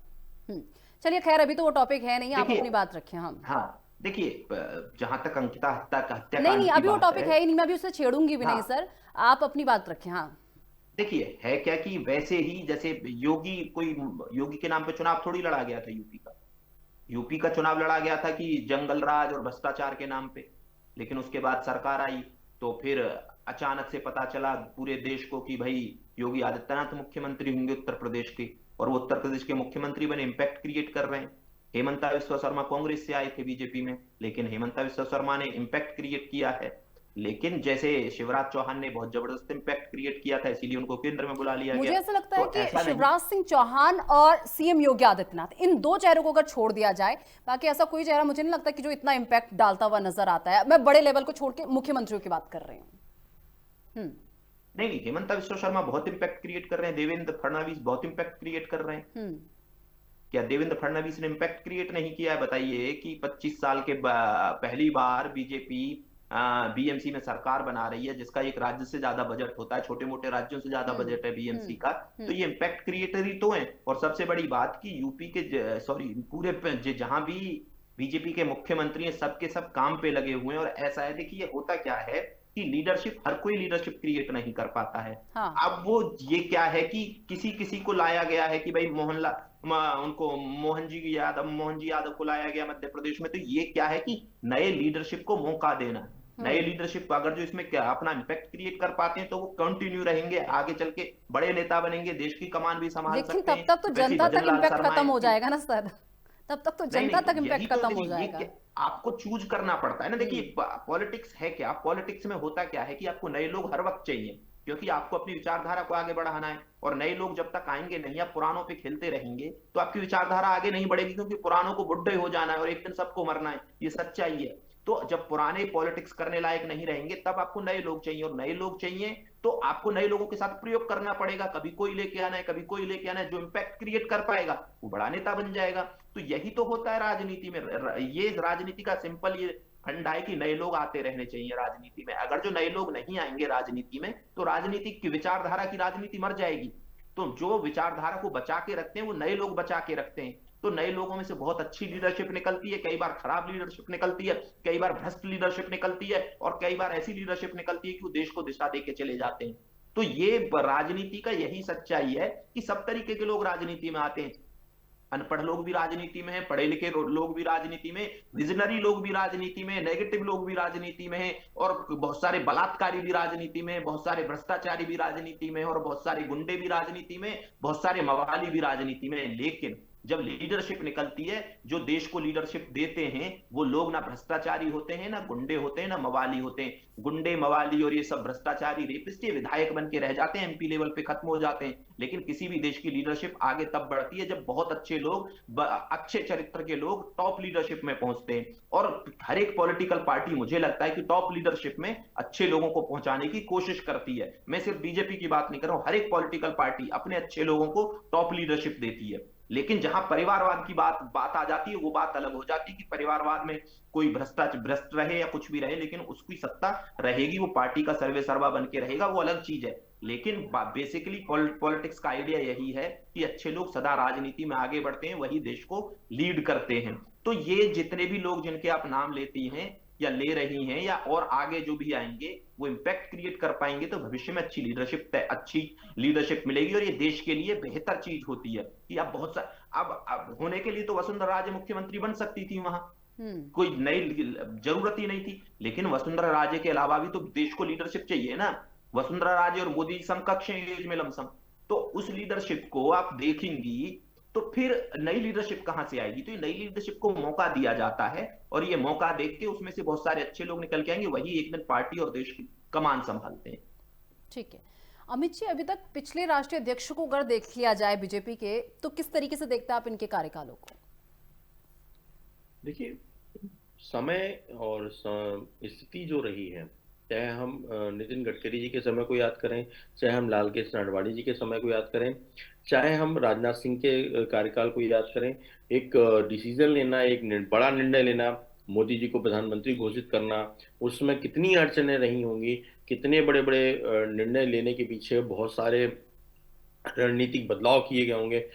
A: चलिए खैर, अभी तो वो टॉपिक है नहीं, आप
B: देखिए,
A: अपनी बात रखें। हम
B: हाँ देखिए, जहां तक अंकिता
A: नहीं
B: हत्याकांड
A: नहीं,
B: की
A: अभी वो
B: बात
A: टॉपिक है ही नहीं, मैं अभी उसे छेड़ूंगी भी नहीं
B: हाँ
A: सर। आप अपनी बात रखें। हाँ।
B: देखिए, है क्या कि वैसे ही जैसे योगी के नाम पे चुनाव थोड़ी लड़ा गया था यूपी का चुनाव लड़ा गया था कि जंगल राज और भ्रष्टाचार के नाम पे। लेकिन उसके बाद सरकार आई तो फिर अचानक से पता चला पूरे देश को कि भाई योगी आदित्यनाथ मुख्यमंत्री होंगे उत्तर प्रदेश के, और वो उत्तर प्रदेश के मुख्यमंत्री बने, इम्पैक्ट क्रिएट कर रहे हैं। हेमंता बिस्वा शर्मा कांग्रेस से आए थे बीजेपी में, लेकिन हेमंता बिस्वा शर्मा ने इम्पैक्ट क्रिएट किया है। लेकिन जैसे शिवराज चौहान ने बहुत जबरदस्त इम्पैक्ट क्रिएट किया था, इसीलिए उनको केंद्र में बुला लिया
A: मुझे
B: गया।
A: ऐसा लगता है
B: तो
A: कि
B: ऐसा नहीं,
A: शिवराज सिंह चौहान और सीएम योगी आदित्यनाथ, इन दो चेहरों को अगर छोड़ दिया जाए, बाकी ऐसा कोई चेहरा मुझे नहीं लगता कि जो इतना इम्पैक्ट डालता हुआ नजर आता है। मैं बड़े लेवल को छोड़ के मुख्यमंत्रियों की बात कर रही हूँ।
B: नहीं, हेमंता बिस्वा शर्मा बहुत इम्पैक्ट क्रिएट कर रहे हैं, देवेंद्र फडणवीस बहुत इम्पैक्ट क्रिएट कर रहे हैं। क्या देवेंद्र फडणवीस ने इम्पैक्ट क्रिएट नहीं किया है? बताइए कि 25 साल के पहली बार बीजेपी बीएमसी में सरकार बना रही है, जिसका एक राज्य से ज्यादा बजट होता है, छोटे मोटे राज्यों से ज्यादा बजट है बीएमसी का। तो ये इम्पैक्ट क्रिएटर ही तो है। और सबसे बड़ी बात कि यूपी के सॉरी पूरे जहां भी बीजेपी के मुख्यमंत्री हैं, सबके सब काम पे लगे हुए हैं। और ऐसा है, देखिए होता क्या है कि लीडरशिप, हर कोई लीडरशिप क्रिएट नहीं कर पाता है।
A: हाँ।
B: अब वो ये क्या है कि किसी किसी को लाया गया है कि भाई उनको मोहन जी यादव को लाया गया मध्य प्रदेश में। तो ये क्या है कि नए लीडरशिप को मौका देना। नए लीडरशिप अगर जो इसमें क्या अपना इम्पैक्ट क्रिएट कर पाते हैं तो वो कंटिन्यू रहेंगे, आगे चल के बड़े नेता बनेंगे, देश की कमान भी संभाल सकते हैं।
A: लेकिन तब तक तो जनता तक इम्पैक्ट खत्म हो जाएगा ना सर, तब तक तो जनता तक इम्पैक्ट खत्म हो जाएगा।
B: आपको चूज करना पड़ता है ना। देखिए पॉलिटिक्स है क्या, पॉलिटिक्स में होता क्या है कि आपको नए लोग हर वक्त चाहिए, क्योंकि आपको अपनी विचारधारा को आगे बढ़ाना है। और नए लोग जब तक आएंगे नहीं, आप पुरानों पे खेलते रहेंगे तो आपकी विचारधारा आगे नहीं बढ़ेगी, क्योंकि पुरानों को बुढ़े हो जाना है और एक दिन सबको मरना है, ये सच्चाई है। तो जब पुराने पॉलिटिक्स करने लायक नहीं रहेंगे तब आपको नए लोग चाहिए, और नए लोग चाहिए तो आपको नए लोगों के साथ प्रयोग करना पड़ेगा। कभी कोई लेके आना है, कभी कोई लेके आना है। जो इम्पैक्ट क्रिएट कर पाएगा वो बड़ा नेता बन जाएगा। तो यही तो होता है राजनीति में। ये राजनीति का सिंपल ये फंडा है कि नए लोग आते रहने चाहिए राजनीति में। अगर जो नए लोग नहीं आएंगे राजनीति में तो राजनीति की विचारधारा की राजनीति मर जाएगी। तो जो विचारधारा को बचा के रखते हैं वो नए लोग बचा के रखते हैं। तो नए लोगों में से बहुत अच्छी लीडरशिप निकलती है, कई बार खराब लीडरशिप निकलती है, कई बार भ्रष्ट लीडरशिप निकलती है, और कई बार ऐसी लीडरशिप निकलती है कि वो देश को दिशा दे के चले जाते हैं। तो ये राजनीति का यही सच्चाई है कि सब तरीके के लोग राजनीति में आते हैं। अनपढ़ लोग भी राजनीति में हैं, पढ़े लिखे लोग भी राजनीति में, विजनरी लोग भी राजनीति में, नेगेटिव लोग भी राजनीति में हैं, और बहुत सारे बलात्कारी भी राजनीति में, बहुत सारे भ्रष्टाचारी भी राजनीति में, और बहुत सारे गुंडे भी राजनीति में, बहुत सारे मवाली भी राजनीति में। लेकिन जब लीडरशिप निकलती है, जो देश को लीडरशिप देते हैं वो लोग ना भ्रष्टाचारी होते हैं, ना गुंडे होते हैं, ना मवाली होते हैं। गुंडे, मवाली और ये सब भ्रष्टाचारी, रेपिस्ट ये विधायक बन के रह जाते हैं, एमपी लेवल पे खत्म हो जाते हैं। लेकिन किसी भी देश की लीडरशिप आगे तब बढ़ती है जब बहुत अच्छे लोग, अच्छे चरित्र के लोग टॉप लीडरशिप में पहुंचते हैं। और हर एक पॉलिटिकल पार्टी, मुझे लगता है कि टॉप लीडरशिप में अच्छे लोगों को पहुंचाने की कोशिश करती है। मैं सिर्फ बीजेपी की बात नहीं कर रहा हूं, हर एक पॉलिटिकल पार्टी अपने अच्छे लोगों को टॉप लीडरशिप देती है। लेकिन जहां परिवारवाद की बात आ जाती है, वो बात अलग हो जाती है कि परिवारवाद में कोई भ्रष्ट रहे या कुछ भी रहे, लेकिन उसकी सत्ता रहेगी, वो पार्टी का सर्वे सर्वा बन के रहेगा, वो अलग चीज है। लेकिन बेसिकली पॉलिटिक्स का आइडिया यही है कि अच्छे लोग सदा राजनीति में आगे बढ़ते हैं, वही देश को लीड करते हैं। तो ये जितने भी लोग जिनके आप नाम लेती हैं या ले रही हैं, या और आगे जो भी आएंगे, वो इम्पैक्ट क्रिएट कर पाएंगे तो भविष्य में अच्छी लीडरशिप मिलेगी। और ये देश के लिए बेहतर चीज होती है कि अब बहुत सा अब होने के लिए तो वसुंधरा राजे मुख्यमंत्री बन सकती थी, वहां कोई नई जरूरत ही नहीं थी। लेकिन वसुंधरा राजे के अलावा भी तो देश को लीडरशिप चाहिए ना। वसुंधरा राजे और मोदी समकक्ष हैं एज में लमसम। तो उस लीडरशिप को आप देखेंगी तो फिर नई लीडरशिप कहां से आएगी? तो ये नई लीडरशिप को मौका दिया जाता है, और ये मौका देख के उसमें से बहुत सारे अच्छे लोग निकल के आएंगे, वही एक दिन पार्टी और देश की कमान संभालते हैं।
A: ठीक है। अमित जी, अभी तक पिछले राष्ट्रीय अध्यक्ष को अगर देख लिया जाए बीजेपी के, तो किस तरीके से देखते हैं आप इनके कार्यकालों को?
C: देखिए, समय और स्थिति जो रही है, चाहे हम नितिन गडकरी जी के समय को याद करें, चाहे हम लाल कृष्ण आडवाणी जी के समय को याद करें, चाहे हम राजनाथ सिंह के कार्यकाल को याद करें, एक डिसीजन लेना, एक बड़ा निर्णय लेना, मोदी जी को प्रधानमंत्री घोषित करना, उसमें कितनी अड़चनें रही होंगी, कितने बड़े बड़े निर्णय लेने के पीछे बहुत सारे रणनीतिक बदलाव किए गए होंगे।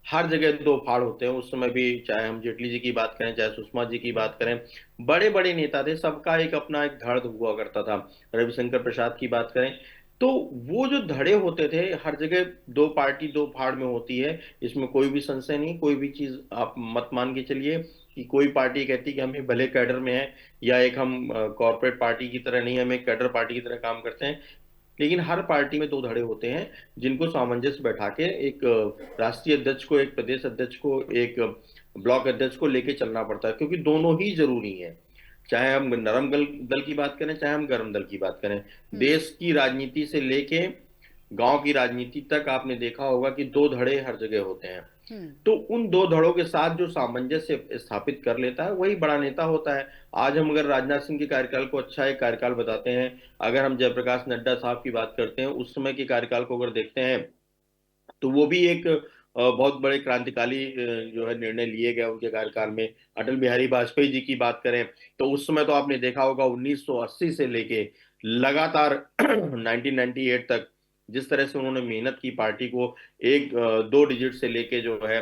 C: हर जगह दो फाड़ होते हैं। उस समय भी चाहे हम जेटली जी की बात करें, चाहे सुषमा जी की बात करें, बड़े बड़े नेता थे, सबका एक अपना एक धड़ हुआ करता था। रविशंकर प्रसाद की बात करें, तो वो जो धड़े होते थे, हर जगह दो पार्टी दो फाड़ में होती है, इसमें कोई भी संशय नहीं। कोई भी चीज आप मत मान के चलिए कि कोई पार्टी कहती कि हम एक भले कैडर में है, या एक हम कॉर्पोरेट पार्टी की तरह नहीं, हम एक कैडर पार्टी की तरह काम करते हैं। लेकिन हर पार्टी में दो धड़े होते हैं, जिनको सामंजस्य बैठा के एक राष्ट्रीय अध्यक्ष को, एक प्रदेश अध्यक्ष को, एक ब्लॉक अध्यक्ष को लेके चलना पड़ता है, क्योंकि दोनों ही जरूरी हैं। चाहे हम नरम दल की बात करें, चाहे हम गर्म दल की बात करें, देश की राजनीति से लेके गांव की राजनीति तक आपने देखा होगा कि दो धड़े हर जगह होते हैं। तो उन दो धड़ों के साथ जो सामंजस्य स्थापित कर लेता है, वही बड़ा नेता होता है। आज हम अगर राजनाथ सिंह के कार्यकाल को अच्छा एक कार्यकाल बताते हैं, अगर हम जयप्रकाश नड्डा साहब की बात करते हैं, उस समय के कार्यकाल को अगर देखते हैं, तो वो भी एक बहुत बड़े क्रांतिकारी जो है निर्णय लिए गए उनके कार्यकाल में। अटल बिहारी वाजपेयी जी की बात करें, तो उस समय तो आपने देखा होगा 1980 से लेके लगातार 1998 तक जिस तरह से उन्होंने मेहनत की, पार्टी को एक दो डिजिट से लेके जो है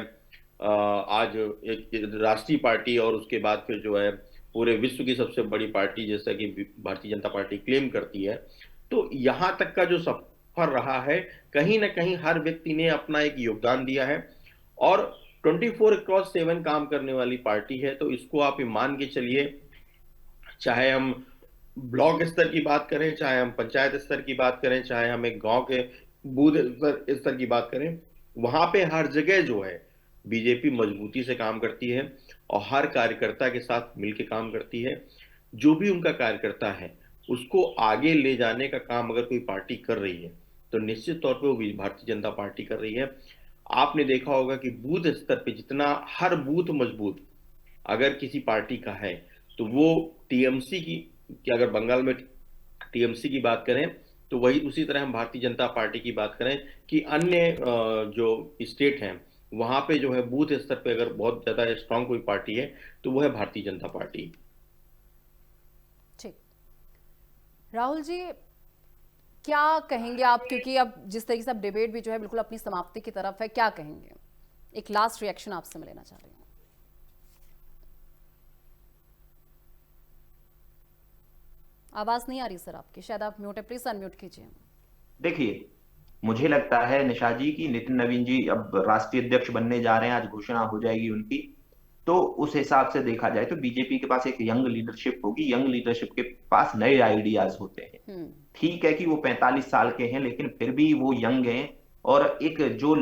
C: आज एक राष्ट्रीय पार्टी, और उसके बाद फिर जो है पूरे विश्व की सबसे बड़ी पार्टी जैसा कि भारतीय जनता पार्टी क्लेम करती है। तो यहाँ तक का जो सफर रहा है, कहीं ना कहीं हर व्यक्ति ने अपना एक योगदान दिया है, और 24/7 काम करने वाली पार्टी है। तो इसको आप मान के चलिए, चाहे हम ब्लॉक स्तर की बात करें, चाहे हम पंचायत स्तर की बात करें, चाहे हम एक गांव के बूथ स्तर की बात करें, वहां पे हर जगह जो है बीजेपी मजबूती से काम करती है, और हर कार्यकर्ता के साथ मिलकर काम करती है। जो भी उनका कार्यकर्ता है, उसको आगे ले जाने का काम अगर कोई पार्टी कर रही है, तो निश्चित तौर पे वो भारतीय जनता पार्टी कर रही है। आपने देखा होगा कि बूथ स्तर पे जितना हर बूथ मजबूत अगर किसी पार्टी का है, तो वो टीएमसी की अगर बंगाल में टीएमसी की बात करें, तो वही उसी तरह हम भारतीय जनता पार्टी की बात करें कि अन्य जो स्टेट हैं, वहां पे जो है बूथ स्तर पे अगर बहुत ज्यादा स्ट्रांग कोई पार्टी है, तो वो है भारतीय जनता पार्टी।
A: ठीक। राहुल जी, क्या कहेंगे आप, क्योंकि अब जिस तरीके से अब डिबेट भी जो है बिल्कुल अपनी समाप्ति की तरफ है, क्या कहेंगे? एक लास्ट रिएक्शन आपसे मैं लेना चाह रही हूँ। आवाज नहीं आ रही सर आपकी, शायद आप म्यूट है, प्लीज अनम्यूट कीजिए।
B: देखिए, मुझे लगता है निशा जी की नितिन नवीन जी अब राष्ट्रीय अध्यक्ष बनने जा रहे हैं, आज घोषणा हो जाएगी उनकी। तो उस हिसाब से देखा जाए तो बीजेपी के पास एक यंग लीडरशिप होगी, यंग लीडरशिप के पास नए आइडियाज होते हैं। ठीक है कि वो 45 साल के हैं, लेकिन फिर भी वो यंग हैं, और एक जो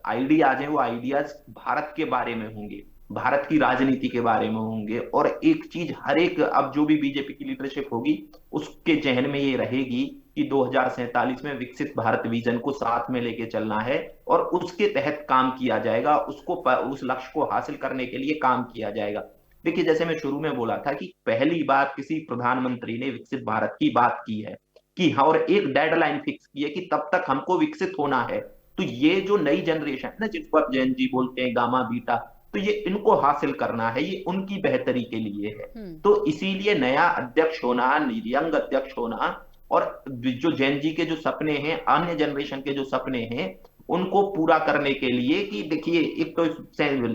B: आइडियाज हैं वो आइडियाज भारत के बारे में होंगे, भारत की राजनीति के बारे में होंगे। और एक चीज हर एक अब जो भी बीजेपी की लीडरशिप होगी, उसके जहन में ये रहेगी कि 2047 में विकसित भारत विजन को साथ में लेके चलना है, और उसके तहत काम किया जाएगा, उसको उस लक्ष्य को हासिल करने के लिए काम किया जाएगा। देखिए, जैसे मैं शुरू में बोला था कि पहली बार किसी प्रधानमंत्री ने विकसित भारत की बात की है कि हाँ, और एक डेडलाइन फिक्स की है कि तब तक हमको विकसित होना है। तो ये जो नई जनरेशन है ना, जिसको आप जैन जी बोलते हैं, गामा बीटा, तो ये इनको हासिल करना है, ये उनकी बेहतरी के लिए है। तो इसीलिए नया अध्यक्ष होना, यंग अध्यक्ष होना, और जो जैन जी के जो सपने हैं, अन्य जनरेशन के जो सपने हैं, उनको पूरा करने के लिए कि देखिए, एक तो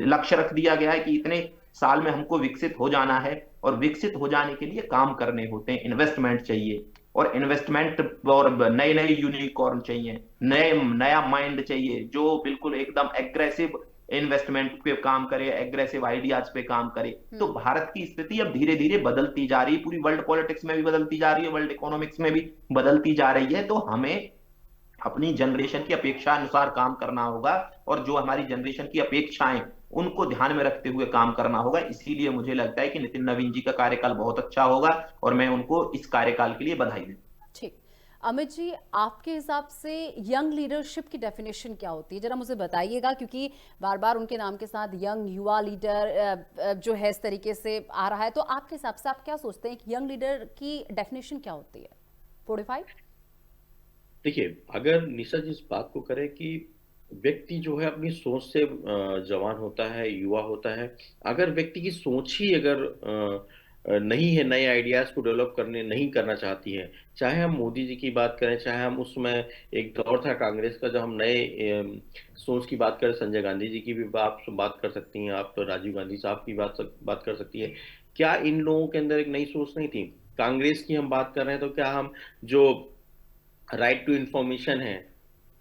B: लक्ष्य रख दिया गया है कि इतने साल में हमको विकसित हो जाना है, और विकसित हो जाने के लिए काम करने होते हैं, इन्वेस्टमेंट चाहिए, और इन्वेस्टमेंट और नए नए यूनिकॉर्न चाहिए, नया माइंड चाहिए जो बिल्कुल एकदम एग्रेसिव इन्वेस्टमेंट पे काम करे, एग्रेसिव आइडियाज पे काम करे। तो भारत की स्थिति अब धीरे धीरे बदलती जा रही है, पूरी वर्ल्ड पॉलिटिक्स में भी बदलती जा रही है, वर्ल्ड इकोनॉमिक्स में भी बदलती जा रही है। तो हमें अपनी जनरेशन की अपेक्षा अनुसार काम करना होगा और जो हमारी जनरेशन की अपेक्षाएं उनको ध्यान में रखते हुए काम करना होगा। इसीलिए मुझे लगता है कि नितिन नवीन जी का कार्यकाल बहुत अच्छा होगा और मैं उनको इस कार्यकाल के लिए बधाई देता हूं।
A: ठीक। अमित जी, आपके हिसाब से यंग लीडरशिप की डेफिनेशन क्या होती है, जरा मुझे बताइएगा, क्योंकि बार बार उनके नाम के साथ यंग युवा लीडर जो है इस तरीके से आ रहा है। तो आपके हिसाब से आप क्या सोचते हैं कि यंग लीडर की डेफिनेशन क्या होती है? 45?
C: देखिए, अगर निशा जी इस बात को करे कि व्यक्ति जो है अपनी सोच से जवान होता है, युवा होता है। अगर व्यक्ति की सोच ही अगर नहीं है, नए आइडियाज़ को डेवलप करने नहीं करना चाहती है, चाहे हम मोदी जी की बात करें, चाहे हम उस समय एक दौर था कांग्रेस का जब हम नए सोच की बात करें, संजय गांधी जी की भी आप बात कर सकती हैं, आप राजीव गांधी साहब की बात कर सकती हैं। क्या इन लोगों के अंदर एक नई सोच नहीं थी? कांग्रेस की हम बात कर रहे हैं तो क्या हम जो राइट टू इंफॉर्मेशन है,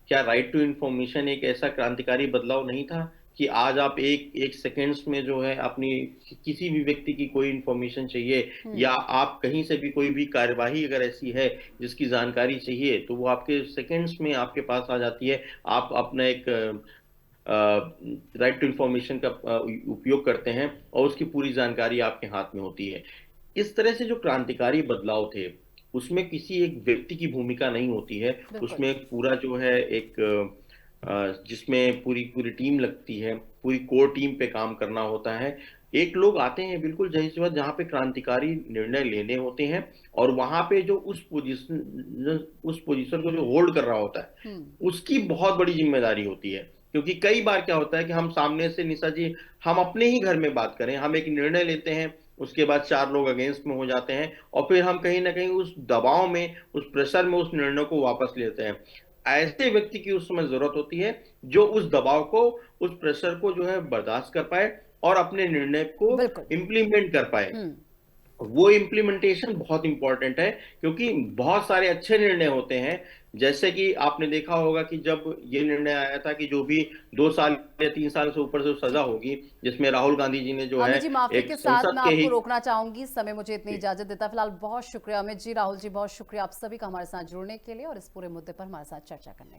C: क्या राइट टू इंफॉर्मेशन एक ऐसा क्रांतिकारी बदलाव नहीं था कि आज आप एक एक सेकेंड्स में जो है अपनी किसी भी व्यक्ति की कोई इंफॉर्मेशन चाहिए या आप कहीं से भी कोई भी कार्यवाही अगर ऐसी है जिसकी जानकारी चाहिए तो वो आपके सेकेंड्स में आपके पास आ जाती है। आप अपना एक राइट टू इंफॉर्मेशन का उपयोग करते हैं और उसकी पूरी जानकारी आपके हाथ में होती है। इस तरह से जो क्रांतिकारी बदलाव थे, उसमें किसी एक व्यक्ति की भूमिका नहीं होती है,
A: बिल्कुल।
C: उसमें पूरा जो है एक जिसमें पूरी पूरी टीम लगती है, पूरी कोर टीम पे काम करना होता है। एक लोग आते हैं बिल्कुल ज़ाहिर-सी बात जहाँ पे क्रांतिकारी निर्णय लेने होते हैं और वहाँ पे जो उस पोज़ीशन को जो होल्ड कर रहा होता है, उसकी बहुत बड़ी ज़िम्मेदारी होती है। क्योंकि कई बार क्या होता है कि हम सामने से निशा जी हम अपने ही घर में बात करें, हम एक निर्णय लेते हैं, उसके बाद 4 लोग अगेंस्ट में हो जाते हैं और फिर हम कहीं न कहीं उस दबाव में, उस प्रेशर में उस निर्णय को वापस लेते हैं। ऐसे व्यक्ति की उस समय ज़रूरत होती है, जो उस दबाव को, उस प्रेशर को जो है बर्दाश्त कर पाए और अपने निर्णय को
A: बिल्कुल।
C: इम्प्लीमेंट कर पाए।
A: हम्म।
C: वो इम्प्लीमेंटेशन बहुत इंपॉर्टेंट है क्योंकि बहुत सारे अच्छे निर्णय होते हैं। जैसे कि आपने देखा होगा कि जब ये निर्णय आया था कि जो भी 2 साल या 3 साल से ऊपर जो सज़ा होगी, जिसमें राहुल गांधी जी ने जो है
A: अमित जी, माफी
C: एक
A: के साथ
C: संसद
A: मैं
C: के
A: आपको
C: ही
A: रोकना चाहूंगी, समय मुझे इतनी
C: जी।
A: इजाजत देता है। फिलहाल बहुत शुक्रिया अमित जी, राहुल जी, बहुत शुक्रिया आप सभी का हमारे साथ जुड़ने के लिए और इस पूरे मुद्दे पर हमारे साथ चर्चा करने के लिए।